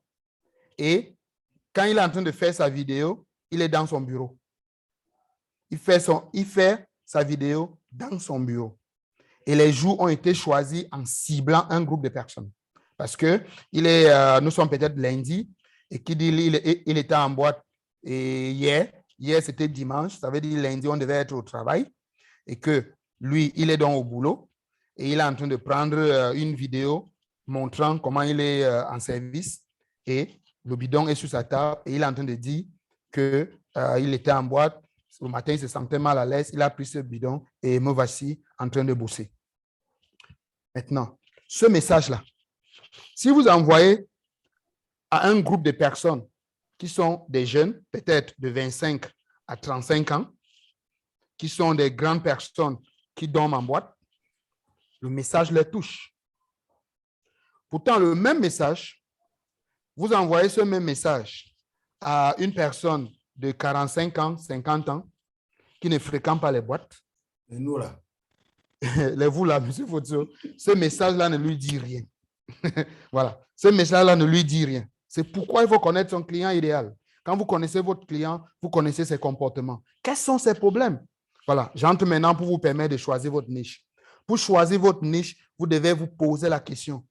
Et quand il est en train de faire sa vidéo, il est dans son bureau. Il fait sa vidéo dans son bureau. Et les jours ont été choisis en ciblant un groupe de personnes. Parce que nous sommes peut-être lundi, et qui dit il était en boîte et hier c'était dimanche, ça veut dire lundi on devait être au travail, et que lui, il est donc au boulot, et il est en train de prendre une vidéo montrant comment il est en service, et le bidon est sur sa table, et il est en train de dire qu'il était en boîte, le matin il se sentait mal à l'aise, il a pris ce bidon, et me voici en train de bosser. Maintenant, ce message-là, si vous envoyez à un groupe de personnes qui sont des jeunes, peut-être de 25 à 35 ans, qui sont des grandes personnes qui dorment en boîte, le message les touche. Pourtant, le même message, vous envoyez ce même message à une personne de 45 ans, 50 ans, qui ne fréquente pas les boîtes. Et nous, là. Les vous, là, M. Fotso, ce message-là ne lui dit rien. Voilà. Ce message-là ne lui dit rien. C'est pourquoi il faut connaître son client idéal. Quand vous connaissez votre client, vous connaissez ses comportements. Quels sont ses problèmes? Voilà. J'entre maintenant pour vous permettre de choisir votre niche. Pour choisir votre niche, vous devez vous poser la question.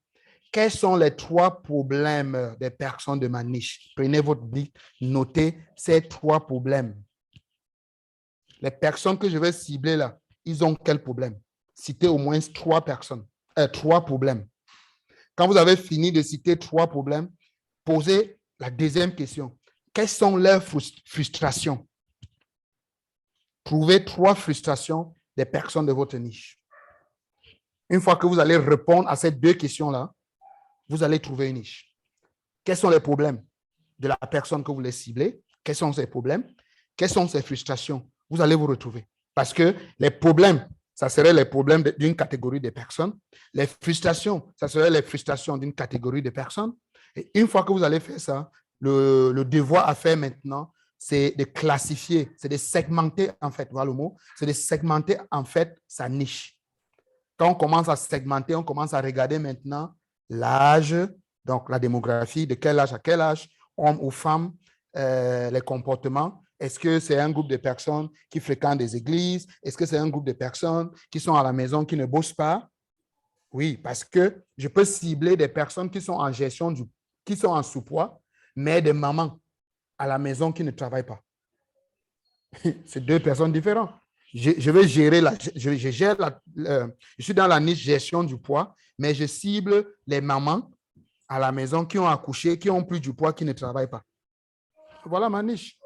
Quels sont les 3 problèmes des personnes de ma niche? Prenez votre bic, notez ces 3 problèmes. Les personnes que je vais cibler là, ils ont quel problème? Citez au moins 3 problèmes. Quand vous avez fini de citer 3 problèmes, posez la deuxième question. Quelles sont leurs frustrations? Trouvez 3 frustrations des personnes de votre niche. Une fois que vous allez répondre à ces 2 questions-là, vous allez trouver une niche. Quels sont les problèmes de la personne que vous voulez cibler? Quels sont ses problèmes? Quelles sont ses frustrations? Vous allez vous retrouver. Parce que les problèmes, ça serait les problèmes d'une catégorie de personnes. Les frustrations, ça serait les frustrations d'une catégorie de personnes. Et une fois que vous allez faire ça, le devoir à faire maintenant, c'est de classifier, c'est de segmenter, en fait, voilà le mot, c'est de segmenter, en fait, sa niche. Quand on commence à segmenter, on commence à regarder maintenant l'âge, donc la démographie, de quel âge à quel âge, homme ou femme, les comportements. Est-ce que c'est un groupe de personnes qui fréquentent des églises? Est-ce que c'est un groupe de personnes qui sont à la maison, qui ne bossent pas? Oui, parce que je peux cibler des personnes qui sont en gestion, qui sont en sous-poids, mais des mamans à la maison qui ne travaillent pas. C'est 2 personnes différentes. Je vais gérer je suis dans la niche gestion du poids, mais je cible les mamans à la maison qui ont accouché, qui ont pris du poids, qui ne travaillent pas. Voilà ma niche.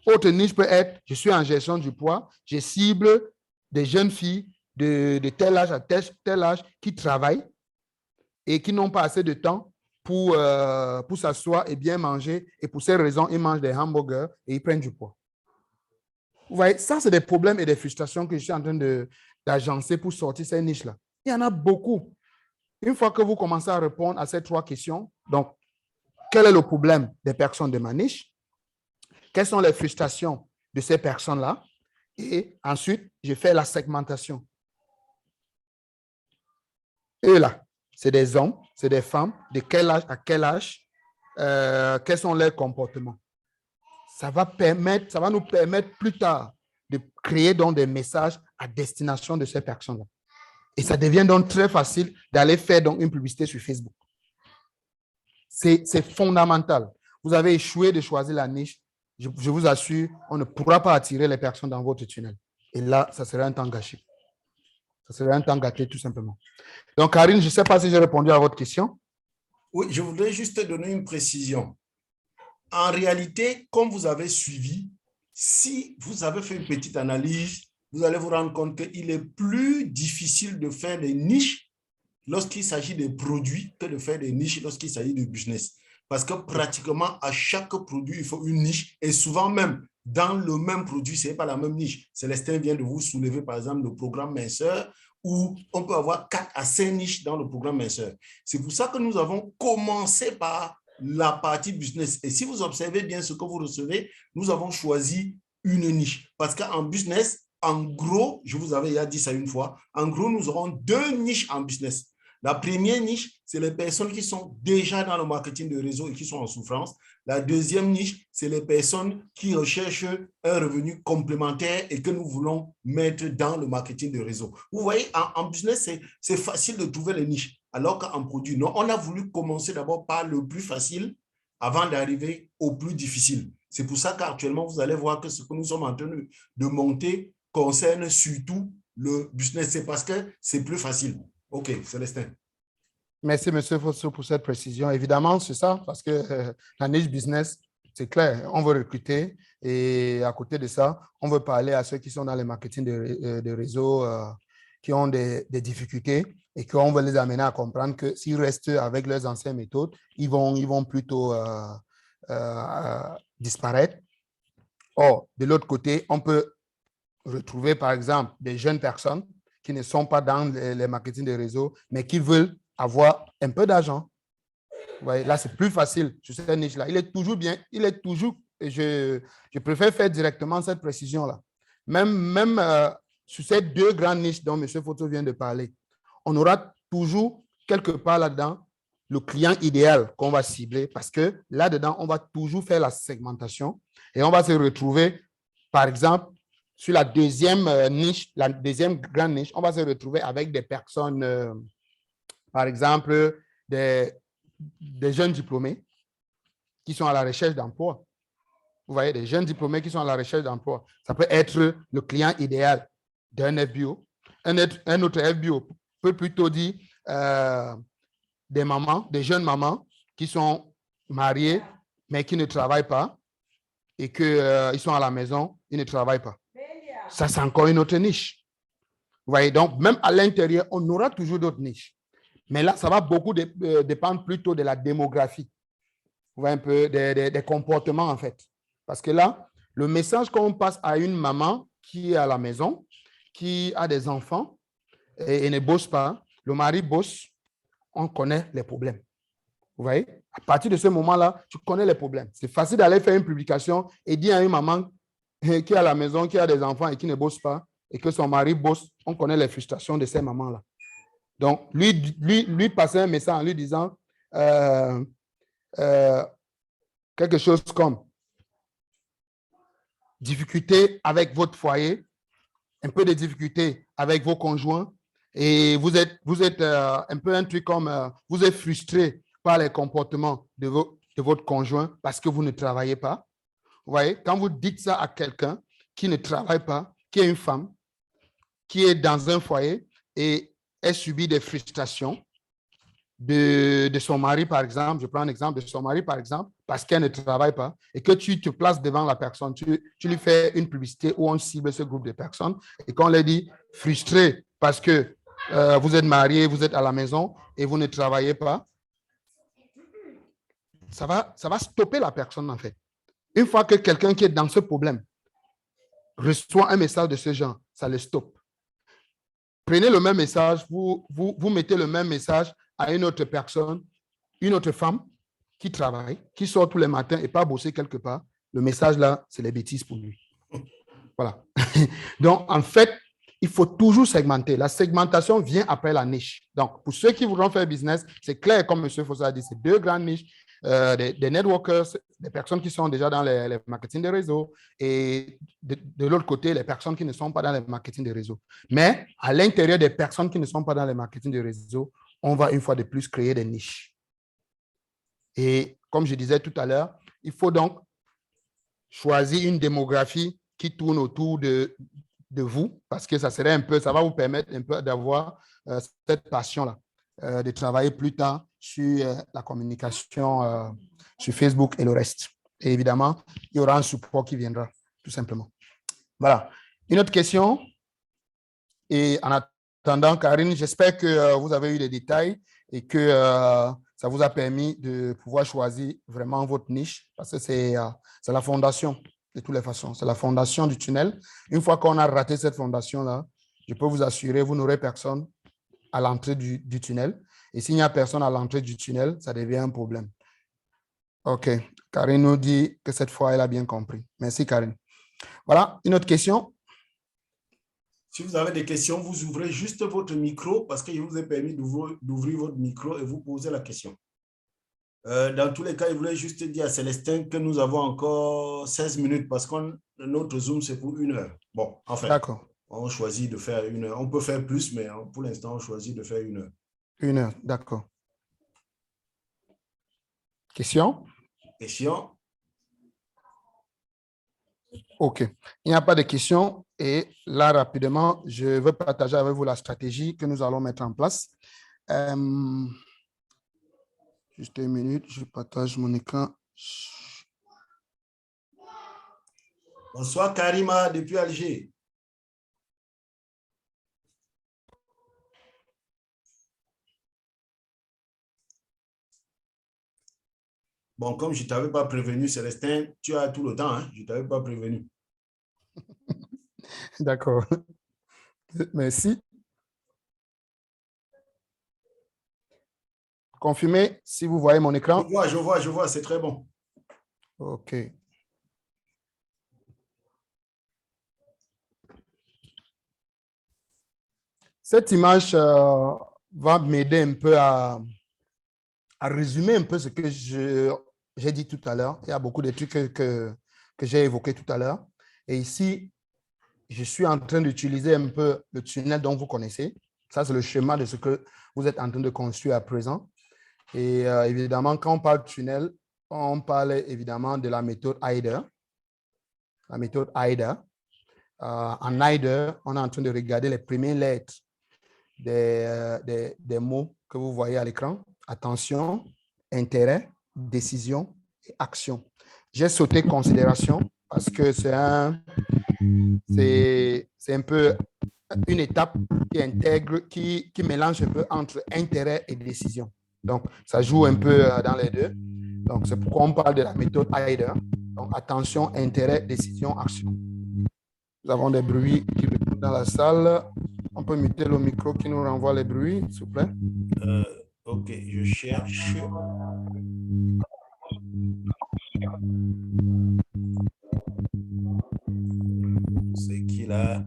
Autre niche peut être, je suis en gestion du poids, je cible des jeunes filles de tel âge à tel âge qui travaillent et qui n'ont pas assez de temps pour s'asseoir et bien manger. Et pour ces raisons, ils mangent des hamburgers et ils prennent du poids. Vous voyez, ça, c'est des problèmes et des frustrations que je suis en train d'agencer pour sortir ces niches-là. Il y en a beaucoup. Une fois que vous commencez à répondre à ces 3 questions, donc, quel est le problème des personnes de ma niche? Quelles sont les frustrations de ces personnes-là? Et ensuite, je fais la segmentation. Et là, c'est des hommes, c'est des femmes, de quel âge à quel âge, quels sont leurs comportements. Ça va nous permettre plus tard de créer donc des messages à destination de ces personnes-là. Et ça devient donc très facile d'aller faire donc une publicité sur Facebook. C'est fondamental. Vous avez échoué de choisir la niche. Je vous assure, on ne pourra pas attirer les personnes dans votre tunnel. Et là, ça serait un temps gâché. Ça serait un temps gâté, tout simplement. Donc, Karine, je ne sais pas si j'ai répondu à votre question. Oui, je voudrais juste te donner une précision. En réalité, comme vous avez suivi, si vous avez fait une petite analyse, vous allez vous rendre compte qu'il est plus difficile de faire des niches lorsqu'il s'agit de produits que de faire des niches lorsqu'il s'agit de business. Parce que pratiquement à chaque produit, il faut une niche. Et souvent même, dans le même produit, ce n'est pas la même niche. Célestin vient de vous soulever, par exemple, le programme minceur, où on peut avoir 4 à 5 niches dans le programme minceur. C'est pour ça que nous avons commencé par la partie business. Et si vous observez bien ce que vous recevez, nous avons choisi une niche. Parce qu'en business, en gros, je vous avais déjà dit ça une fois, en gros, nous aurons 2 niches en business. La première niche, c'est les personnes qui sont déjà dans le marketing de réseau et qui sont en souffrance. La deuxième niche, c'est les personnes qui recherchent un revenu complémentaire et que nous voulons mettre dans le marketing de réseau. Vous voyez, en business, c'est facile de trouver les niches, alors qu'en produit, non. On a voulu commencer d'abord par le plus facile avant d'arriver au plus difficile. C'est pour ça qu'actuellement, vous allez voir que ce que nous sommes en train de monter concerne surtout le business. C'est parce que c'est plus facile. OK, Célestin. Merci, M. Fosso, pour cette précision. Évidemment, c'est ça, parce que la niche business, c'est clair, on veut recruter et à côté de ça, on veut parler à ceux qui sont dans le marketing de réseau, qui ont des difficultés et qu'on veut les amener à comprendre que s'ils restent avec leurs anciennes méthodes, ils vont plutôt disparaître. Or, de l'autre côté, on peut retrouver, par exemple, des jeunes personnes qui ne sont pas dans les marketing de réseau, mais qui veulent avoir un peu d'argent. Vous voyez, là, c'est plus facile sur cette niche-là. Il est toujours bien, je préfère faire directement cette précision-là. Même sur ces 2 grandes niches dont M. Fosso vient de parler, on aura toujours quelque part là-dedans le client idéal qu'on va cibler parce que là-dedans, on va toujours faire la segmentation et on va se retrouver, par exemple, sur la deuxième niche, la deuxième grande niche, on va se retrouver avec des personnes, par exemple, des jeunes diplômés qui sont à la recherche d'emploi. Vous voyez, des jeunes diplômés qui sont à la recherche d'emploi. Ça peut être le client idéal d'un FBO. Un autre FBO peut plutôt dire des mamans, des jeunes mamans qui sont mariées, mais qui ne travaillent pas et qu'ils sont à la maison, ils ne travaillent pas. Ça, c'est encore une autre niche. Vous voyez, donc, même à l'intérieur, on aura toujours d'autres niches. Mais là, ça va beaucoup dépendre plutôt de la démographie. Vous voyez un peu des comportements, en fait. Parce que là, le message qu'on passe à une maman qui est à la maison, qui a des enfants et ne bosse pas, le mari bosse, on connaît les problèmes. Vous voyez, à partir de ce moment-là, tu connais les problèmes. C'est facile d'aller faire une publication et dire à une maman qui est à la maison, qui a des enfants et qui ne bosse pas, et que son mari bosse, on connaît les frustrations de ces mamans-là. Donc, lui passer un message en lui disant quelque chose comme difficulté avec votre foyer, un peu de difficulté avec vos conjoints, et vous êtes un peu un truc comme vous êtes frustré par les comportements de votre conjoint parce que vous ne travaillez pas. Vous voyez, quand vous dites ça à quelqu'un qui ne travaille pas, qui est une femme, qui est dans un foyer et elle subit des frustrations de son mari, par exemple, je prends un exemple de son mari, par exemple, parce qu'elle ne travaille pas et que tu te places devant la personne, tu lui fais une publicité où on cible ce groupe de personnes et qu'on leur dit frustré parce que vous êtes marié, vous êtes à la maison et vous ne travaillez pas, ça va stopper la personne, en fait. Une fois que quelqu'un qui est dans ce problème reçoit un message de ce genre, ça le stoppe. Prenez le même message, vous mettez le même message à une autre personne, une autre femme qui travaille, qui sort tous les matins et pas bosser quelque part. Le message là, c'est les bêtises pour lui. Voilà. Donc, en fait, il faut toujours segmenter. La segmentation vient après la niche. Donc, pour ceux qui voudront faire business, c'est clair, comme M. Fosso a dit, c'est 2 grandes niches. des networkers, des personnes qui sont déjà dans les marketing de réseau et de l'autre côté, les personnes qui ne sont pas dans les marketing de réseau. Mais à l'intérieur des personnes qui ne sont pas dans les marketing de réseau, on va une fois de plus créer des niches. Et comme je disais tout à l'heure, il faut donc choisir une démographie qui tourne autour de vous, parce que ça va vous permettre un peu d'avoir cette passion-là, de travailler plus tard sur la communication sur Facebook et le reste. Et évidemment, il y aura un support qui viendra, tout simplement. Voilà. Une autre question. Et en attendant, Karine, j'espère que vous avez eu les détails et que ça vous a permis de pouvoir choisir vraiment votre niche, parce que c'est la fondation de toutes les façons. C'est la fondation du tunnel. Une fois qu'on a raté cette fondation-là, je peux vous assurer, vous n'aurez personne à l'entrée du tunnel. Et s'il n'y a personne à l'entrée du tunnel, ça devient un problème. OK. Karine nous dit que cette fois, elle a bien compris. Merci, Karine. Voilà. Une autre question? Si vous avez des questions, vous ouvrez juste votre micro parce que je vous ai permis d'ouvrir votre micro et vous posez la question. Dans tous les cas, je voulais juste dire à Célestin que nous avons encore 16 minutes parce que notre Zoom, c'est pour 1 heure. Bon, enfin, d'accord. On choisit de faire 1 heure. On peut faire plus, mais pour l'instant, on choisit de faire 1 heure. 1 heure, d'accord. Question? Question? OK. Il n'y a pas de questions. Et là, rapidement, je veux partager avec vous la stratégie que nous allons mettre en place. Juste 1 minute, je partage mon écran. Bonsoir, Karima, depuis Alger. Bon, comme je ne t'avais pas prévenu, Célestin, tu as tout le temps, hein? Je ne t'avais pas prévenu. D'accord. Merci. Confirmez si vous voyez mon écran. Je vois, c'est très bon. OK. Cette image va m'aider un peu à résumer un peu ce que j'ai dit tout à l'heure. Il y a beaucoup de trucs que j'ai évoqués tout à l'heure. Et ici, je suis en train d'utiliser un peu le tunnel dont vous connaissez. Ça, c'est le schéma de ce que vous êtes en train de construire à présent. Et évidemment, quand on parle de tunnel, on parle évidemment de la méthode AIDA. La méthode AIDA. En AIDA, on est en train de regarder les premières lettres des mots que vous voyez à l'écran. Attention, intérêt, décision et action. J'ai sauté considération parce que c'est un peu une étape qui intègre, qui mélange un peu entre intérêt et décision. Donc, ça joue un peu dans les deux. Donc, c'est pourquoi on parle de la méthode AIDA. Donc, attention, intérêt, décision, action. Nous avons des bruits qui retournent dans la salle. On peut muter le micro qui nous renvoie les bruits, s'il vous plaît. OK, je cherche. C'est qui là?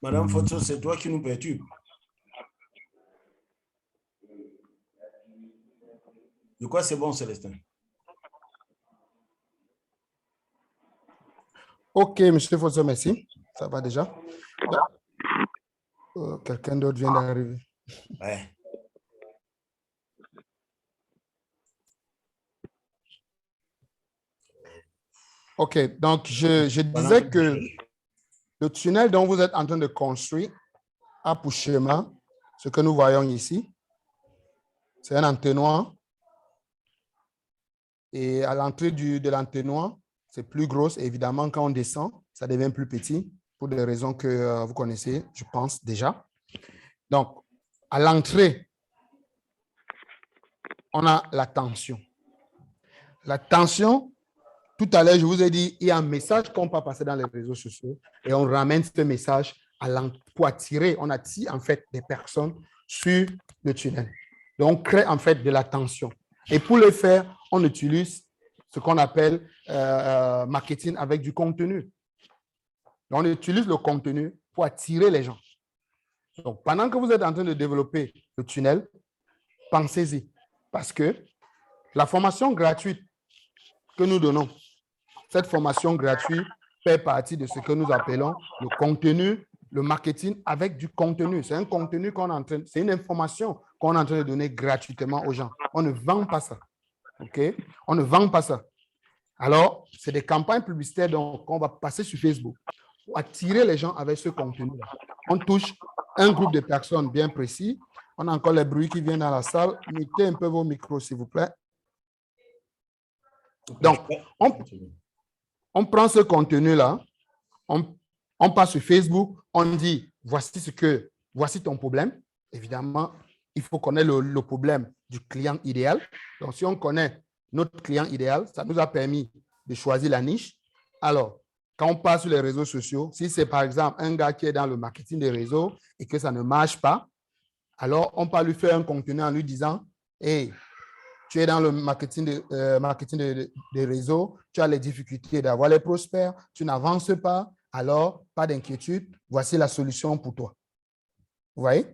Madame Foto, c'est toi qui nous perturbe. De quoi c'est bon, Célestin? OK, monsieur Foto, merci. Ça va déjà. Quelqu'un d'autre vient d'arriver. Ouais. OK, donc je disais que le tunnel dont vous êtes en train de construire a pour schéma ce que nous voyons ici. C'est un entonnoir. Et à l'entrée de l'entonnoir, c'est plus gros. Et évidemment, quand on descend, ça devient plus petit pour des raisons que vous connaissez, je pense déjà. Donc, à l'entrée, on a la tension. La tension, tout à l'heure, je vous ai dit, il y a un message qu'on peut passer dans les réseaux sociaux et on ramène ce message pour attirer, on attire en fait des personnes sur le tunnel. Donc, on crée en fait de la tension. Et pour le faire, on utilise ce qu'on appelle marketing avec du contenu. Donc, on utilise le contenu pour attirer les gens. Donc, pendant que vous êtes en train de développer le tunnel, pensez-y. Parce que La formation gratuite que nous donnons, cette formation gratuite fait partie de ce que nous appelons le contenu, le marketing avec du contenu. C'est un contenu c'est une information qu'on est en train de donner gratuitement aux gens. On ne vend pas ça. OK? On ne vend pas ça. Alors, c'est des campagnes publicitaires qu'on va passer sur Facebook pour attirer les gens avec ce contenu-là. On touche un groupe de personnes bien précis. On a encore les bruits qui viennent dans la salle. Mutez un peu vos micros, s'il vous plaît. Donc, on prend ce contenu-là, on passe sur Facebook, on dit, voici ton problème. Évidemment, il faut connaître le problème du client idéal. Donc, si on connaît notre client idéal, ça nous a permis de choisir la niche. Alors, quand on passe sur les réseaux sociaux, si c'est par exemple un gars qui est dans le marketing des réseaux et que ça ne marche pas, alors on peut lui faire un contenu en lui disant, hey, tu es dans le marketing des réseaux, tu as les difficultés d'avoir les prospects, tu n'avances pas, alors pas d'inquiétude, voici la solution pour toi. Vous voyez?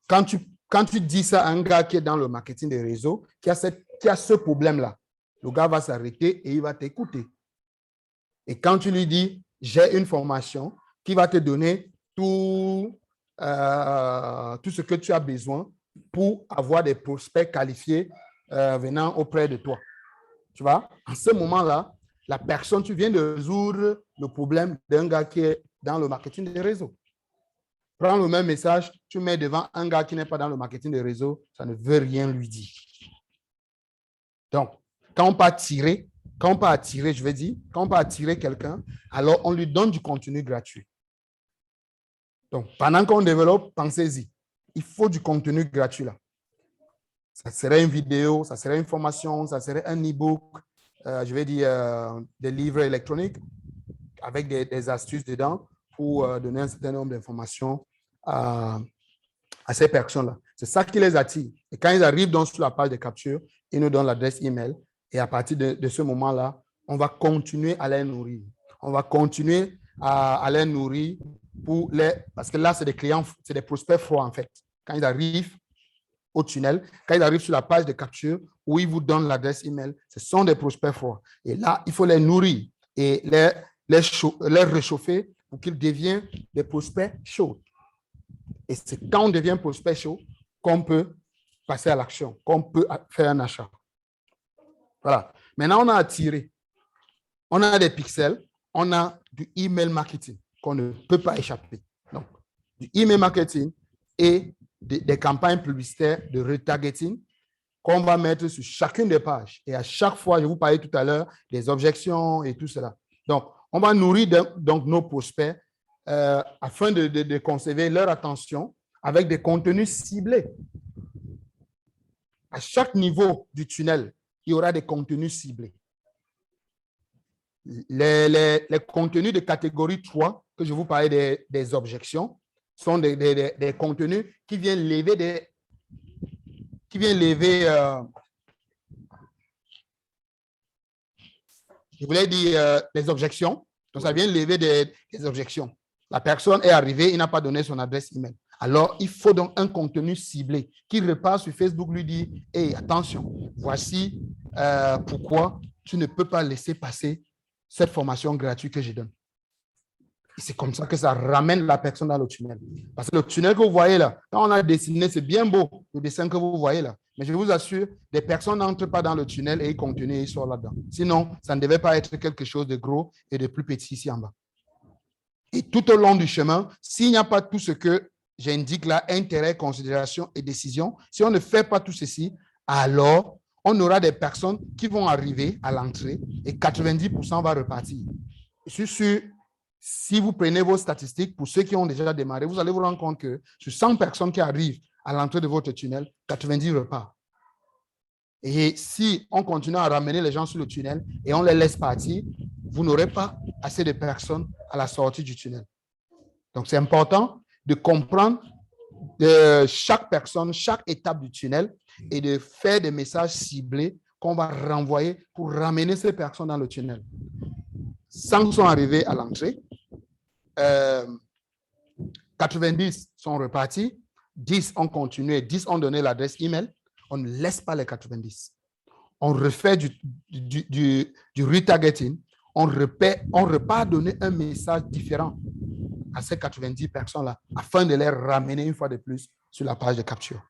Quand tu dis ça à un gars qui est dans le marketing des réseaux, qui a ce problème-là, le gars va s'arrêter et il va t'écouter. Et quand tu lui dis, j'ai une formation qui va te donner tout ce que tu as besoin pour avoir des prospects qualifiés venant auprès de toi. Tu vois, en ce moment-là, la personne, tu viens de résoudre le problème d'un gars qui est dans le marketing des réseaux. Prends le même message, tu mets devant un gars qui n'est pas dans le marketing des réseaux, ça ne veut rien lui dire. Donc, quand on peut attirer quelqu'un, alors on lui donne du contenu gratuit. Donc, pendant qu'on développe, pensez-y. Il faut du contenu gratuit là. Ça serait une vidéo, ça serait une formation, ça serait un e-book, des livres électroniques avec des astuces dedans pour donner un certain nombre d'informations à ces personnes-là. C'est ça qui les attire. Et quand ils arrivent donc sur la page de capture, ils nous donnent l'adresse email. Et à partir de ce moment-là, on va continuer à les nourrir. On va continuer à les nourrir parce que là, c'est des clients, c'est des prospects froids en fait. Quand ils arrivent au tunnel, quand ils arrivent sur la page de capture où ils vous donnent l'adresse email, ce sont des prospects froids. Et là, il faut les nourrir et les réchauffer pour qu'ils deviennent des prospects chauds. Et c'est quand on devient prospect chaud qu'on peut passer à l'action, qu'on peut faire un achat. Voilà. Maintenant, on a attiré. On a des pixels, on a du email marketing qu'on ne peut pas échapper. Donc, du email marketing et des campagnes publicitaires de retargeting qu'on va mettre sur chacune des pages. Et à chaque fois, je vous parlais tout à l'heure des objections et tout cela. Donc, on va nourrir donc nos prospects afin de conserver leur attention avec des contenus ciblés. À chaque niveau du tunnel, il y aura des contenus ciblés. Les contenus de catégorie 3, que je vous parlais des objections, sont des contenus qui viennent lever je voulais dire des objections. Donc, ça vient lever des objections. La personne est arrivée, il n'a pas donné son adresse email. Alors, il faut donc un contenu ciblé qui repart sur Facebook, lui dit, « Hey, attention, voici pourquoi tu ne peux pas laisser passer cette formation gratuite que je donne. » Et c'est comme ça que ça ramène la personne dans le tunnel. Parce que le tunnel que vous voyez là, quand on a dessiné, c'est bien beau, le dessin que vous voyez là. Mais je vous assure, des personnes n'entrent pas dans le tunnel et ils continuent et ils sortent là-dedans. Sinon, ça ne devait pas être quelque chose de gros et de plus petit ici en bas. Et tout au long du chemin, s'il n'y a pas tout ce que j'indique là, intérêt, considération et décision, si on ne fait pas tout ceci, alors on aura des personnes qui vont arriver à l'entrée et 90% va repartir. Je suis sûr, si vous prenez vos statistiques, pour ceux qui ont déjà démarré, vous allez vous rendre compte que sur 100 personnes qui arrivent à l'entrée de votre tunnel, 90 repartent. Et si on continue à ramener les gens sur le tunnel et on les laisse partir, vous n'aurez pas assez de personnes à la sortie du tunnel. Donc, c'est important de comprendre chaque personne, chaque étape du tunnel et de faire des messages ciblés qu'on va renvoyer pour ramener ces personnes dans le tunnel. 100 sont arrivés à l'entrée, 90 sont repartis, 10 ont continué, 10 ont donné l'adresse email, on ne laisse pas les 90. On refait du retargeting, on repart donner un message différent à ces 90 personnes-là afin de les ramener une fois de plus sur la page de capture.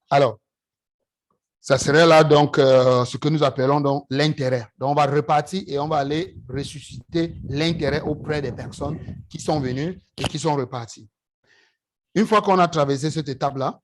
Alors, ça serait là donc ce que nous appelons donc l'intérêt. Donc, on va repartir et on va aller ressusciter l'intérêt auprès des personnes qui sont venues et qui sont reparties. Une fois qu'on a traversé cette étape-là,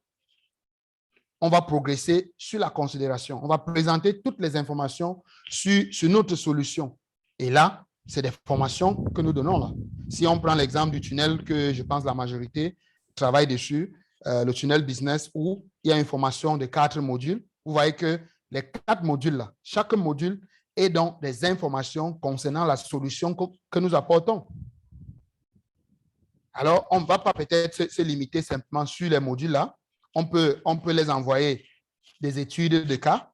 on va progresser sur la considération. On va présenter toutes les informations sur notre solution. Et là, c'est des formations que nous donnons là. Si on prend l'exemple du tunnel que je pense la majorité travaille dessus, le tunnel business où il y a une formation de 4 modules, vous voyez que les 4 modules là, chaque module est donc des informations concernant la solution que nous apportons. Alors, on ne va pas peut-être se limiter simplement sur les modules là. On peut les envoyer des études de cas,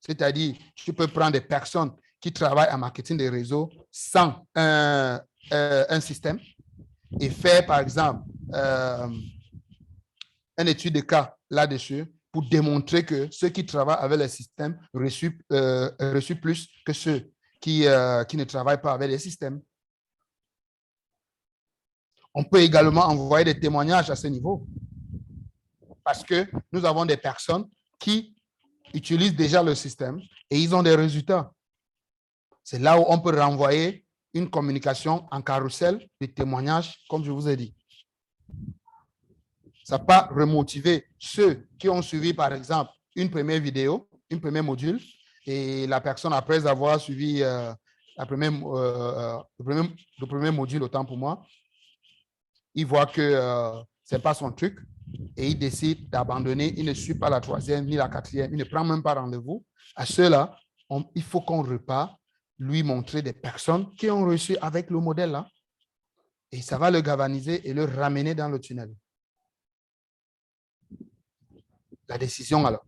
c'est-à-dire, tu peux prendre des personnes qui travaillent en marketing des réseaux sans un système et faire, par exemple, une étude de cas là-dessus pour démontrer que ceux qui travaillent avec les systèmes reçus plus que ceux qui ne travaillent pas avec les systèmes. On peut également envoyer des témoignages à ce niveau parce que nous avons des personnes qui utilisent déjà le système et ils ont des résultats. C'est là où on peut renvoyer une communication en carrousel de témoignages, comme je vous ai dit. Ça va remotiver ceux qui ont suivi, par exemple, une première vidéo, un premier module, et la personne, après avoir suivi le premier module, autant pour moi, il voit que ce n'est pas son truc et il décide d'abandonner. Il ne suit pas la 3e ni la 4e. Il ne prend même pas rendez-vous. À ceux-là, il faut qu'on repart lui montrer des personnes qui ont reçu avec le modèle là. Et ça va le galvaniser et le ramener dans le tunnel. La décision alors.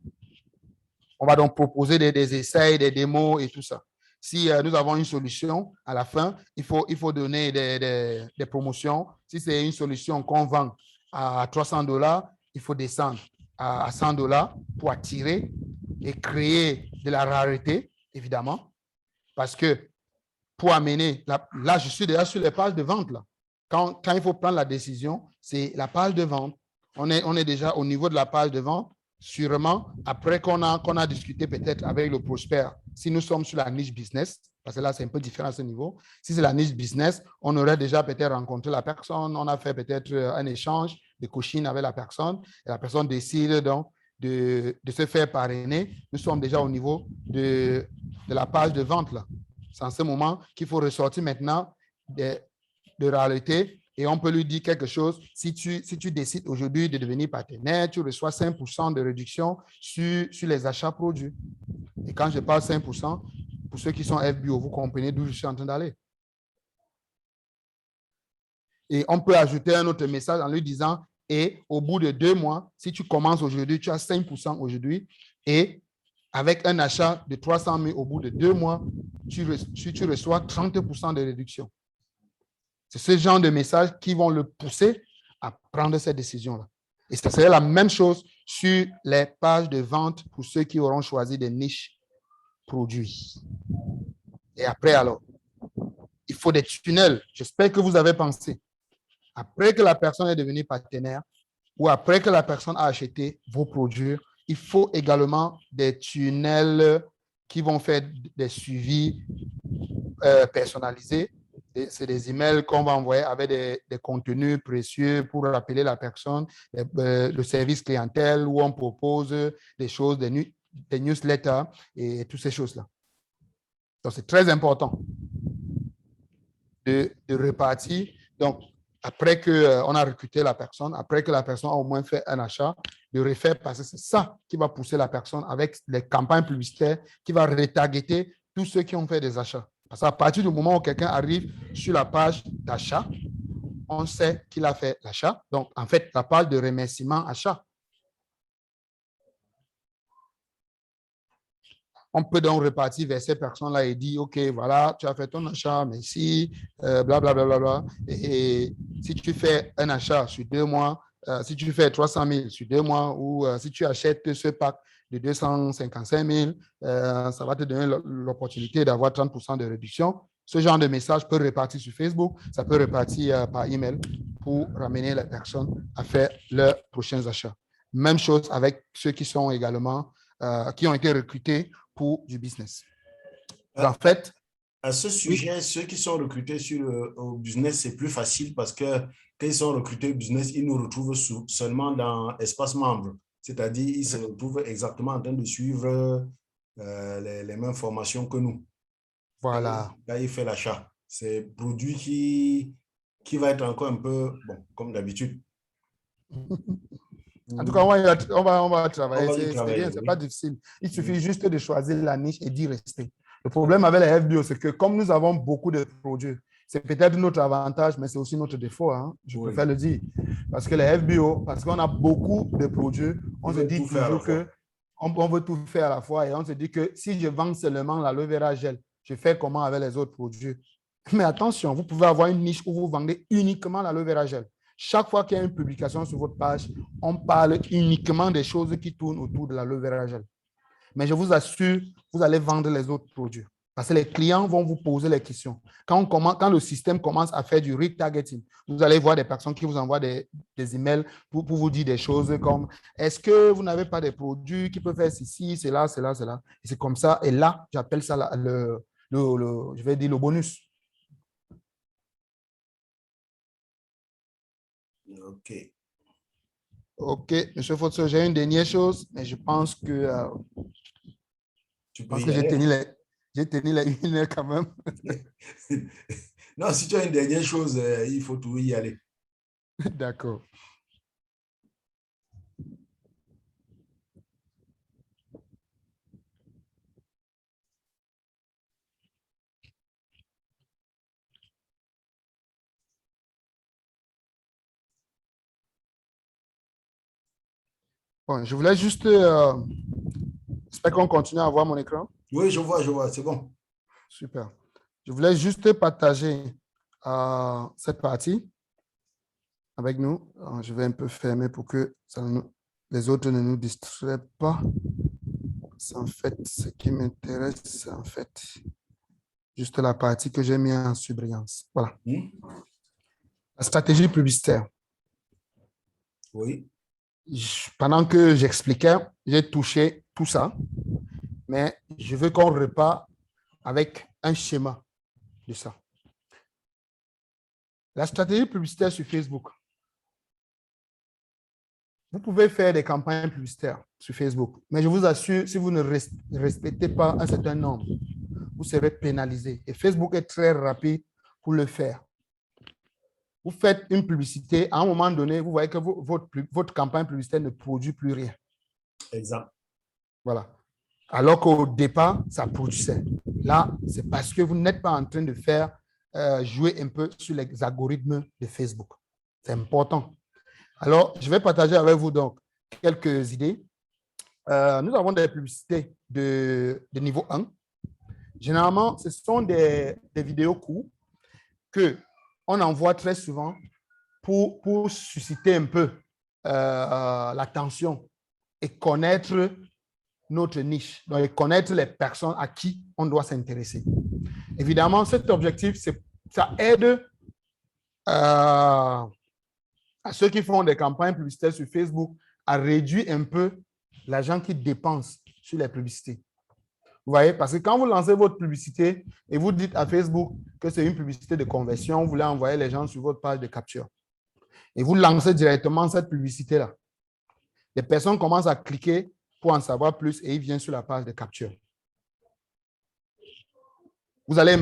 On va donc proposer des essais, des démos et tout ça. Si nous avons une solution, à la fin, il faut donner des promotions. Si c'est une solution qu'on vend à $300, il faut descendre à $100 pour attirer et créer de la rareté, évidemment. Parce que pour amener, là, je suis déjà sur les pages de vente. Là. Quand il faut prendre la décision, c'est la page de vente. On est déjà au niveau de la page de vente. Sûrement, après qu'on a discuté peut-être avec le prospect, si nous sommes sur la niche business, parce que là, c'est un peu différent à ce niveau. Si c'est la niche business, on aurait déjà peut-être rencontré la personne, on a fait peut-être un échange de coaching avec la personne, et la personne décide donc de se faire parrainer. Nous sommes déjà au niveau de la page de vente. Là. C'est en ce moment qu'il faut ressortir maintenant de réalité. Et on peut lui dire quelque chose. Si tu décides aujourd'hui de devenir partenaire, tu reçois 5% de réduction sur les achats produits. Et quand je parle 5%, pour ceux qui sont FBO, vous comprenez d'où je suis en train d'aller. Et on peut ajouter un autre message en lui disant, et au bout de 2 mois, si tu commences aujourd'hui, tu as 5% aujourd'hui. Et avec un achat de 300 000 au bout de 2 mois, tu reçois 30% de réduction. C'est ce genre de messages qui vont le pousser à prendre cette décision-là. Et ça serait la même chose sur les pages de vente pour ceux qui auront choisi des niches produits. Et après, alors, il faut des tunnels. J'espère que vous avez pensé. Après que la personne est devenue partenaire ou après que la personne a acheté vos produits, il faut également des tunnels qui vont faire des suivis personnalisés. C'est des emails qu'on va envoyer avec des contenus précieux pour rappeler la personne, le service clientèle où on propose des choses, des newsletters et toutes ces choses-là. Donc, c'est très important de repartir. Donc, après qu'on a recruté la personne, après que la personne a au moins fait un achat, de refaire passer. C'est ça qui va pousser la personne avec les campagnes publicitaires qui va retargeter tous ceux qui ont fait des achats. Parce qu'à partir du moment où quelqu'un arrive sur la page d'achat, on sait qu'il a fait l'achat. Donc, en fait, la page de remerciement achat. On peut donc repartir vers ces personnes-là et dire, OK, voilà, tu as fait ton achat, merci, blablabla. Et si tu fais un achat sur 2 mois, si tu fais 300 000 sur 2 mois ou si tu achètes ce pack de 255 000, ça va te donner l'opportunité d'avoir 30% de réduction. Ce genre de message peut repartir sur Facebook, ça peut repartir par email pour ramener les personnes à faire leurs prochains achats. Même chose avec ceux qui sont également, qui ont été recrutés pour du business. En fait, à ce sujet, oui, ceux qui sont recrutés sur le business, c'est plus facile parce que quand ils sont recrutés au business, ils nous retrouvent seulement dans l'espace membre. C'est-à-dire, ils se retrouvent exactement en train de suivre les mêmes formations que nous. Voilà. Là, il fait l'achat. C'est un produit qui va être encore un peu, bon, comme d'habitude. En tout cas, on va travailler. C'est bien, c'est pas difficile. Il suffit juste de choisir la niche et d'y rester. Le problème avec les FBO, c'est que comme nous avons beaucoup de produits, c'est peut-être notre avantage, mais c'est aussi notre défaut. Hein? Je préfère le dire. Parce que les FBO, parce qu'on a beaucoup de produits, on se dit toujours qu'on veut tout faire à la fois et on se dit que si je vends seulement l'aloe vera gel, je fais comment avec les autres produits? Mais attention, vous pouvez avoir une niche où vous vendez uniquement l'aloe vera gel. Chaque fois qu'il y a une publication sur votre page, on parle uniquement des choses qui tournent autour de l'aloe vera gel. Mais je vous assure, vous allez vendre les autres produits. Parce que les clients vont vous poser les questions. Quand le système commence à faire du retargeting, vous allez voir des personnes qui vous envoient des emails pour vous dire des choses comme « Est-ce que vous n'avez pas des produits qui peuvent faire ceci, cela, cela, cela ?» Et c'est comme ça. Et là, j'appelle ça je vais dire le bonus. OK. OK, M. Fotso, j'ai une dernière chose, mais je pense que, j'ai tenu les 1 heure quand même. Non, si tu as une dernière chose, il faut tout y aller. D'accord. Bon, je voulais juste... j'espère qu'on continue à voir mon écran. Oui, je vois, c'est bon. Super. Je voulais juste partager cette partie avec nous. Alors, je vais un peu fermer pour que les autres ne nous distraient pas. C'est en fait ce qui m'intéresse, c'est en fait juste la partie que j'ai mis en surbrillance. Voilà. La stratégie publicitaire. Oui. Pendant que j'expliquais, j'ai touché tout ça, mais je veux qu'on repart avec un schéma de ça. La stratégie publicitaire sur Facebook. Vous pouvez faire des campagnes publicitaires sur Facebook, mais je vous assure, si vous ne respectez pas un certain nombre, vous serez pénalisé. Et Facebook est très rapide pour le faire. Vous faites une publicité, à un moment donné, vous voyez que votre campagne publicitaire ne produit plus rien. Exact. Voilà. Alors qu'au départ, ça produisait. Là, c'est parce que vous n'êtes pas en train de faire jouer un peu sur les algorithmes de Facebook. C'est important. Alors, je vais partager avec vous donc quelques idées. Nous avons des publicités de niveau 1. Généralement, ce sont des vidéos courtes qu'on envoie très souvent pour susciter un peu l'attention et connaître notre niche, donc et connaître les personnes à qui on doit s'intéresser. Évidemment, cet objectif, ça aide à ceux qui font des campagnes publicitaires sur Facebook à réduire un peu l'argent qu'ils dépensent sur les publicités. Vous voyez, parce que quand vous lancez votre publicité et vous dites à Facebook que c'est une publicité de conversion, vous voulez envoyer les gens sur votre page de capture. Et vous lancez directement cette publicité-là. Les personnes commencent à cliquer pour en savoir plus et ils viennent sur la page de capture. Vous allez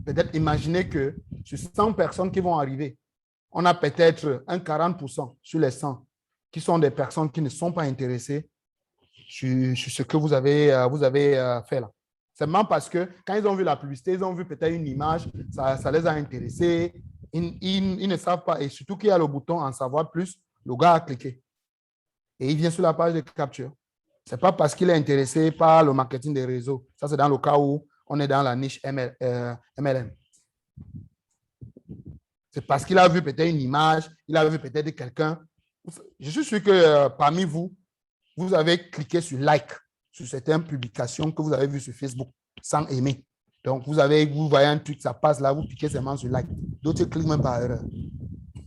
peut-être imaginer que sur 100 personnes qui vont arriver, on a peut-être un 40% sur les 100 qui sont des personnes qui ne sont pas intéressées sur ce que vous avez fait là. Seulement parce que quand ils ont vu la publicité, ils ont vu peut-être une image, ça les a intéressés, ils ne savent pas, et surtout qu'il y a le bouton en savoir plus, le gars a cliqué. Et il vient sur la page de capture. Ce n'est pas parce qu'il est intéressé par le marketing des réseaux. Ça, c'est dans le cas où on est dans la niche MLM. C'est parce qu'il a vu peut-être une image, il a vu peut-être quelqu'un. Je suis sûr que parmi vous, vous avez cliqué sur like sur certaines publications que vous avez vues sur Facebook sans aimer. Donc, vous voyez un truc, ça passe là, vous cliquez seulement sur like. D'autres cliquent même par erreur.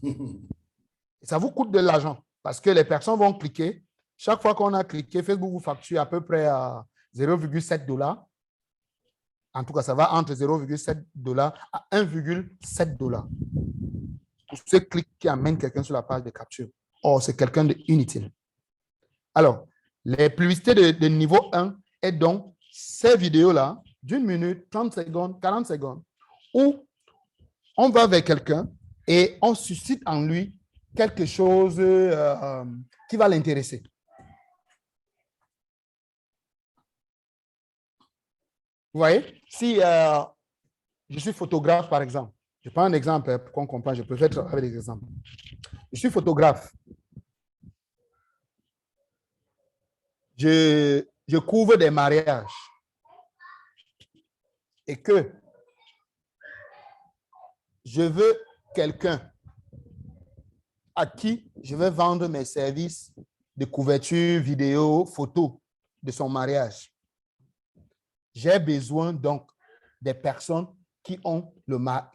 Et ça vous coûte de l'argent parce que les personnes vont cliquer. Chaque fois qu'on a cliqué, Facebook vous facture à peu près à 0,7 $. En tout cas, ça va entre 0,7 $ à 1,7 $ pour ce clic qui amène quelqu'un sur la page de capture. Or, c'est quelqu'un d'inutile. Alors, les publicités de niveau 1 est donc ces vidéos-là d'1 minute, 30 secondes, 40 secondes, où on va vers quelqu'un et on suscite en lui quelque chose qui va l'intéresser. Vous voyez, si je suis photographe, par exemple, je prends un exemple pour qu'on comprenne, je préfère travailler avec des exemples. Je suis photographe. Je couvre des mariages. Et que je veux quelqu'un à qui je vais vendre mes services de couverture, vidéo, photo de son mariage. J'ai besoin donc des personnes qui ont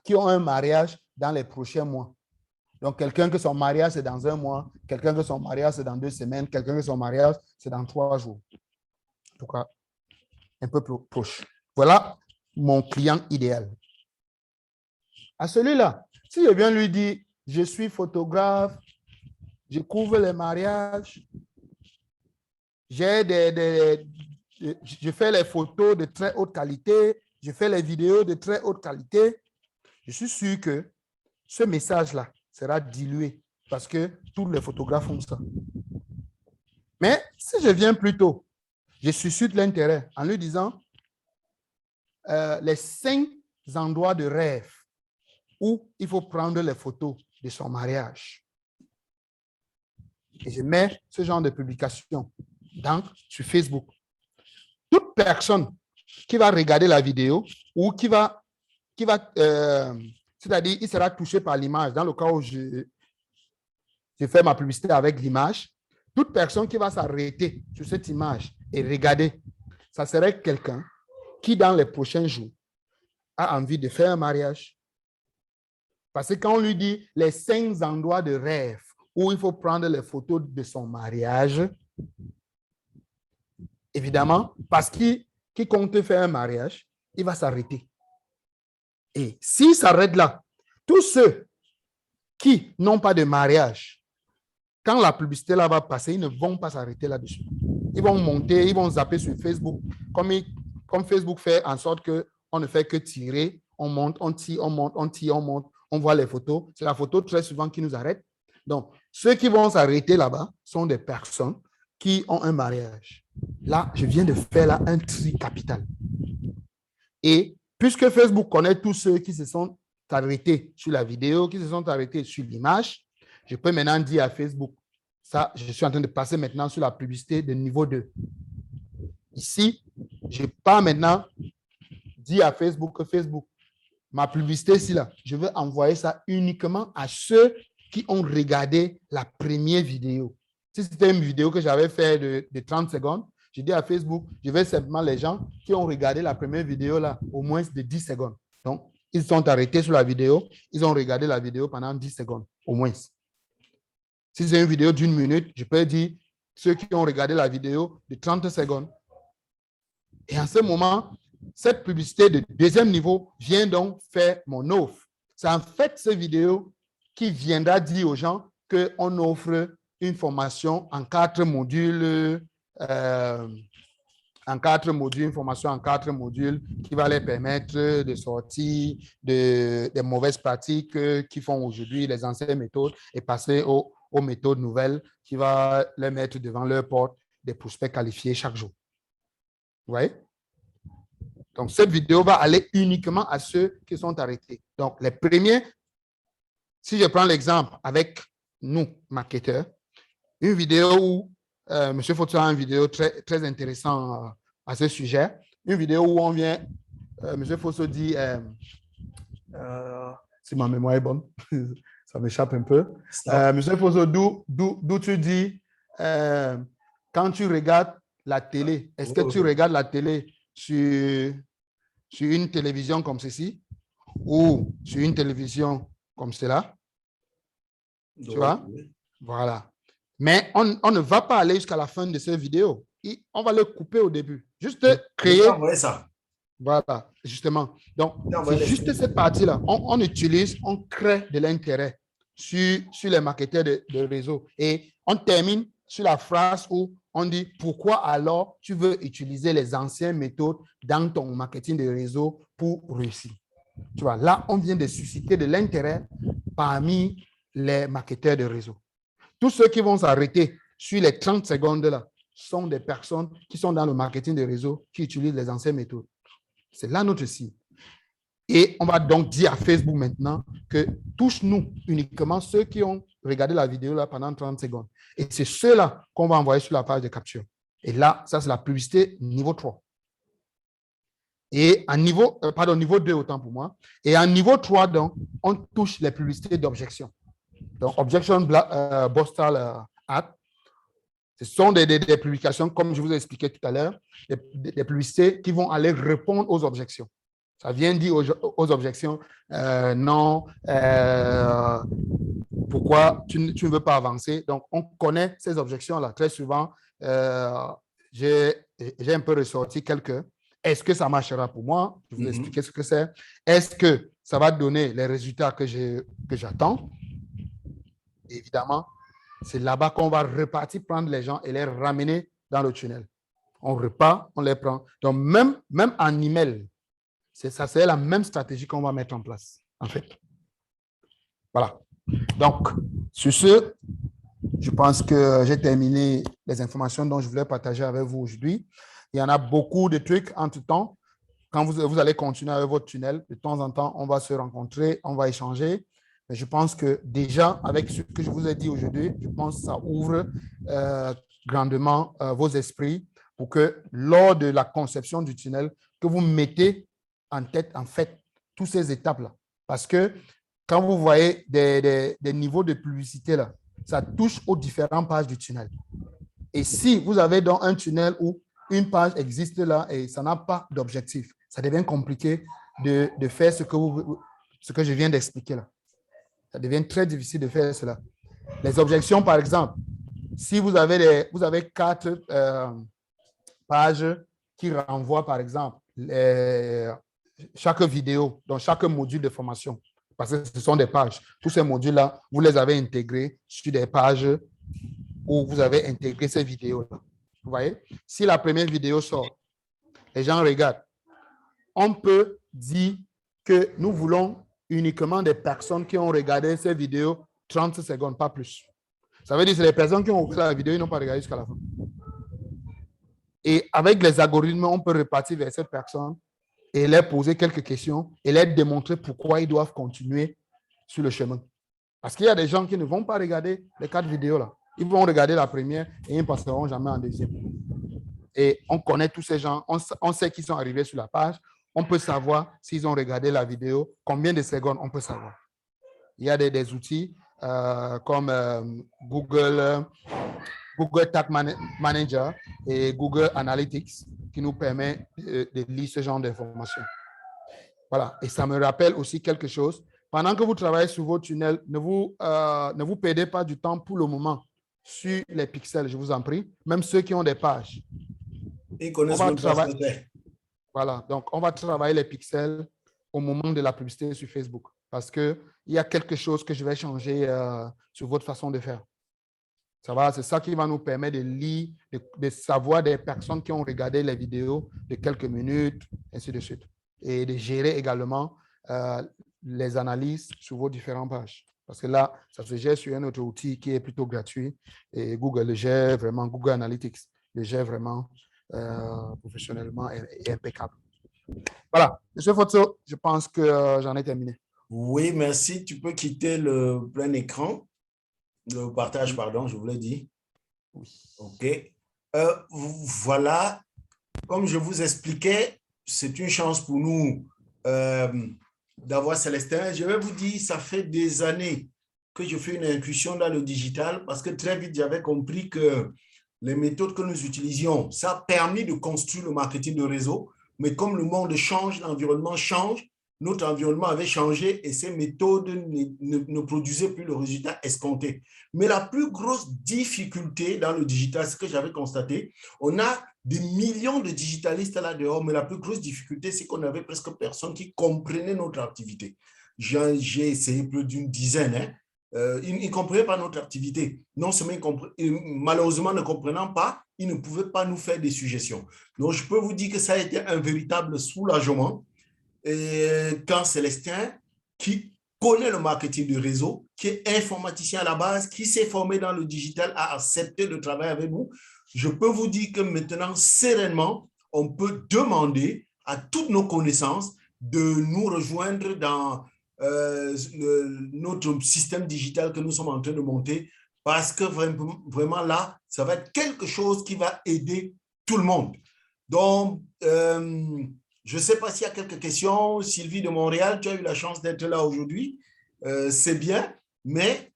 un mariage dans les prochains mois. Donc, quelqu'un que son mariage c'est dans 1 mois, quelqu'un que son mariage c'est dans 2 semaines, quelqu'un que son mariage c'est dans 3 jours. En tout cas, un peu plus proche. Voilà mon client idéal. À celui-là, si je viens lui dire, je suis photographe, je couvre les mariages, je fais les photos de très haute qualité, je fais les vidéos de très haute qualité, je suis sûr que ce message-là sera dilué parce que tous les photographes font ça. Mais si je viens plus tôt, je suscite l'intérêt en lui disant les 5 endroits de rêve où il faut prendre les photos de son mariage. Et je mets ce genre de publication sur Facebook. Toute personne qui va regarder la vidéo ou qui va c'est-à-dire, il sera touché par l'image. Dans le cas où je fais ma publicité avec l'image, toute personne qui va s'arrêter sur cette image et regarder, ça serait quelqu'un qui, dans les prochains jours, a envie de faire un mariage. Parce que quand on lui dit les 5 endroits de rêve où il faut prendre les photos de son mariage, évidemment, parce qu'il compte faire un mariage, il va s'arrêter. Et s'il s'arrête là, tous ceux qui n'ont pas de mariage, quand la publicité là va passer, ils ne vont pas s'arrêter là-dessus. Ils vont monter, ils vont zapper sur Facebook, comme Facebook fait en sorte qu'on ne fait que tirer, on monte, on tire, on monte, on tire, on monte, on voit les photos. C'est la photo très souvent qui nous arrête. Donc, ceux qui vont s'arrêter là-bas sont des personnes qui ont un mariage. Là, je viens de faire là un tri capital. Et puisque Facebook connaît tous ceux qui se sont arrêtés sur la vidéo, qui se sont arrêtés sur l'image, je peux maintenant dire à Facebook, ça, je suis en train de passer maintenant sur la publicité de niveau 2. Ici, je pars maintenant dire à Facebook que Facebook, ma publicité ici, là, je veux envoyer ça uniquement à ceux qui ont regardé la première vidéo. Si c'était une vidéo que j'avais fait de 30 secondes, je dis à Facebook, je vais simplement les gens qui ont regardé la première vidéo là, au moins de 10 secondes. Donc, ils sont arrêtés sur la vidéo, ils ont regardé la vidéo pendant 10 secondes, au moins. Si c'est une vidéo d'1 minute, je peux dire ceux qui ont regardé la vidéo de 30 secondes. Et en ce moment, cette publicité de 2e niveau vient donc faire mon offre. C'est en fait cette vidéo qui viendra dire aux gens qu'on offre une formation en 4 modules, une formation en 4 modules qui va les permettre de sortir des mauvaises pratiques qu'ils font aujourd'hui, les anciennes méthodes, et passer aux méthodes nouvelles qui vont les mettre devant leur porte des prospects qualifiés chaque jour. Vous voyez? Donc, cette vidéo va aller uniquement à ceux qui sont arrêtés. Donc, les premiers, si je prends l'exemple avec nous, marketeurs, une vidéo où M. Foto a une vidéo très, très intéressante à ce sujet. Une vidéo où on vient, M. Foto dit, si ma mémoire est bonne. Ça m'échappe un peu. Stop. Monsieur Fosso, d'où tu dis, quand tu regardes la télé, est-ce que tu regardes la télé sur une télévision comme ceci ou sur une télévision comme cela? Tu vois? Voilà. Mais on ne va pas aller jusqu'à la fin de cette vidéo. On va le couper au début. Juste créer. Ça. Voilà, justement. Donc, c'est juste cette partie-là. On utilise, on crée de l'intérêt sur les marketeurs de réseau. Et on termine sur la phrase où on dit pourquoi alors tu veux utiliser les anciennes méthodes dans ton marketing de réseau pour réussir. Tu vois, là, on vient de susciter de l'intérêt parmi les marketeurs de réseau. Tous ceux qui vont s'arrêter sur les 30 secondes là sont des personnes qui sont dans le marketing de réseau qui utilisent les anciennes méthodes. C'est là notre cible. Et on va donc dire à Facebook maintenant que touche-nous uniquement ceux qui ont regardé la vidéo là pendant 30 secondes. Et c'est ceux-là qu'on va envoyer sur la page de capture. Et là, ça, c'est la publicité niveau 3. Et à niveau 2, autant pour moi. Et à niveau 3, donc, on touche les publicités d'objection. Donc, Objection Postal Ad. Ce sont des publications, comme je vous ai expliqué tout à l'heure, des publicités qui vont aller répondre aux objections. Ça vient dire aux objections, non, pourquoi tu ne veux pas avancer. Donc, on connaît ces objections-là. Très souvent, j'ai un peu ressorti quelques. Est-ce que ça marchera pour moi? Je vous ai expliqué ce que c'est. Est-ce que ça va donner les résultats que j'attends? Évidemment, c'est là-bas qu'on va repartir prendre les gens et les ramener dans le tunnel. On repart, on les prend. Donc, même en email, c'est la même stratégie qu'on va mettre en place, en fait. Voilà. Donc, sur ce, je pense que j'ai terminé les informations dont je voulais partager avec vous aujourd'hui. Il y en a beaucoup de trucs entre-temps. Quand vous allez continuer avec votre tunnel, de temps en temps, on va se rencontrer, on va échanger. Mais je pense que déjà, avec ce que je vous ai dit aujourd'hui, je pense que ça ouvre grandement vos esprits pour que lors de la conception du tunnel, que vous mettez en tête, en fait, toutes ces étapes-là. Parce que quand vous voyez des niveaux de publicité, là, ça touche aux différentes pages du tunnel. Et si vous avez dans un tunnel où une page existe là et ça n'a pas d'objectif, ça devient compliqué de faire ce que je viens d'expliquer là. Ça devient très difficile de faire cela. Les objections, par exemple, si vous avez 4 pages qui renvoient, par exemple, chaque vidéo, dans chaque module de formation, parce que ce sont des pages. Tous ces modules-là, vous les avez intégrés sur des pages où vous avez intégré ces vidéos-là. Vous voyez? Si la première vidéo sort, les gens regardent, on peut dire que nous voulons uniquement des personnes qui ont regardé ces vidéos 30 secondes, pas plus. Ça veut dire que les personnes qui ont regardé la vidéo, ils n'ont pas regardé jusqu'à la fin. Et avec les algorithmes, on peut repartir vers cette personne et leur poser quelques questions et leur démontrer pourquoi ils doivent continuer sur le chemin. Parce qu'il y a des gens qui ne vont pas regarder les 4 vidéos là. Ils vont regarder la première et ils ne passeront jamais en deuxième. Et on connaît tous ces gens, on sait qu'ils sont arrivés sur la page. On peut savoir s'ils ont regardé la vidéo, combien de secondes, on peut savoir. Il y a des outils comme Google Tag Manager et Google Analytics qui nous permet de lire ce genre d'informations. Voilà. Et ça me rappelle aussi quelque chose. Pendant que vous travaillez sur vos tunnels, ne vous perdez pas du temps pour le moment sur les pixels, je vous en prie. Même ceux qui ont des pages. Ils connaissent même pas ce que c'est. Voilà, donc on va travailler les pixels au moment de la publicité sur Facebook parce qu'il y a quelque chose que je vais changer sur votre façon de faire. C'est ça qui va nous permettre de lire, de savoir des personnes qui ont regardé les vidéos de quelques minutes, ainsi de suite. Et de gérer également les analyses sur vos différentes pages. Parce que là, ça se gère sur un autre outil qui est plutôt gratuit et Google le gère vraiment, Google Analytics le gère vraiment professionnellement et impeccable. Voilà, M. Fosso, je pense que j'en ai terminé. Oui, merci. Tu peux quitter le plein écran, le partage, pardon, je vous l'ai dit. Oui. OK. Voilà, comme je vous expliquais, c'est une chance pour nous d'avoir Célestin. Je vais vous dire, ça fait des années que je fais une incursion dans le digital parce que très vite, j'avais compris que les méthodes que nous utilisions, ça a permis de construire le marketing de réseau. Mais comme le monde change, l'environnement change, notre environnement avait changé et ces méthodes ne produisaient plus le résultat escompté. Mais la plus grosse difficulté dans le digital, ce que j'avais constaté, on a des millions de digitalistes là dehors, mais la plus grosse difficulté, c'est qu'on avait presque personne qui comprenait notre activité. J'ai essayé plus d'une dizaine, hein. Ils ne comprenaient pas notre activité. Non seulement malheureusement ne comprenant pas, ils ne pouvaient pas nous faire des suggestions. Donc, je peux vous dire que ça a été un véritable soulagement. Et quand Célestin, qui connaît le marketing de réseau, qui est informaticien à la base, qui s'est formé dans le digital, a accepté de travailler avec nous, je peux vous dire que maintenant, sereinement, on peut demander à toutes nos connaissances de nous rejoindre dans notre système digital que nous sommes en train de monter, parce que vraiment là, ça va être quelque chose qui va aider tout le monde. Donc, je ne sais pas s'il y a quelques questions. Sylvie de Montréal, tu as eu la chance d'être là aujourd'hui. C'est bien, mais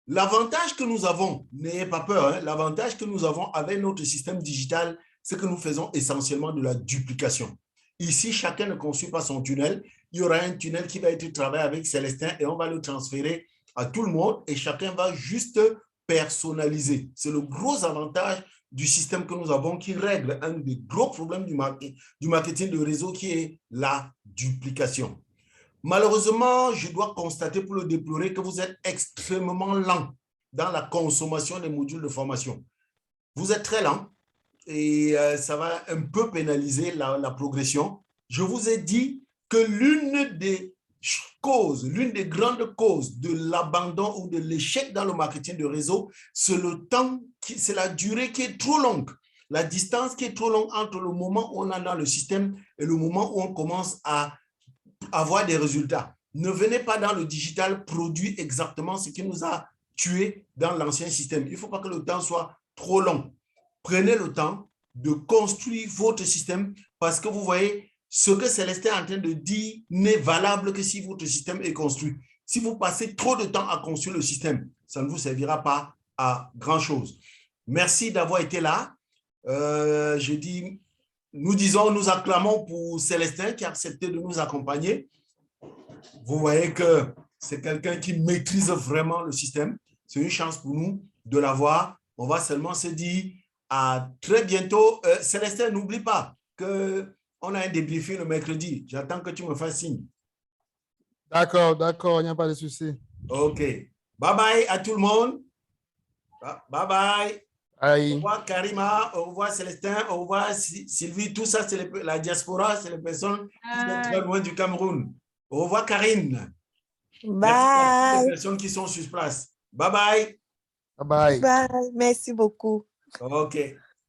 l'avantage que nous avons, n'ayez pas peur, hein, l'avantage que nous avons avec notre système digital, c'est que nous faisons essentiellement de la duplication. Ici, chacun ne construit pas son tunnel. Il y aura un tunnel qui va être travaillé avec Célestin et on va le transférer à tout le monde et chacun va juste personnaliser. C'est le gros avantage du système que nous avons qui règle un des gros problèmes du marketing de réseau qui est la duplication. Malheureusement, je dois constater pour le déplorer que vous êtes extrêmement lent dans la consommation des modules de formation. Vous êtes très lent et ça va un peu pénaliser la progression. Je vous ai dit que l'une des grandes causes de l'abandon ou de l'échec dans le marketing de réseau, c'est le temps, c'est la durée qui est trop longue, la distance qui est trop longue entre le moment où on est dans le système et le moment où on commence à avoir des résultats. Ne venez pas dans le digital produire exactement ce qui nous a tués dans l'ancien système. Il ne faut pas que le temps soit trop long. Prenez le temps de construire votre système parce que vous voyez, ce que Célestin est en train de dire n'est valable que si votre système est construit. Si vous passez trop de temps à construire le système, ça ne vous servira pas à grand-chose. Merci d'avoir été là. Nous acclamons pour Célestin qui a accepté de nous accompagner. Vous voyez que c'est quelqu'un qui maîtrise vraiment le système. C'est une chance pour nous de l'avoir. On va seulement se dire à très bientôt. Célestin, n'oublie pas qu'on a un débriefing le mercredi. J'attends que tu me fasses signe. D'accord, il n'y a pas de souci. OK. Bye-bye à tout le monde. Bye-bye. Aïe. Au revoir Karima, au revoir Célestin, au revoir Sylvie. Tout ça, c'est la diaspora, c'est les personnes qui sont très loin du Cameroun. Au revoir Karine. Bye. Merci à toutes les personnes qui sont sur place. Bye-bye. Bye-bye. Bye. Merci beaucoup. OK.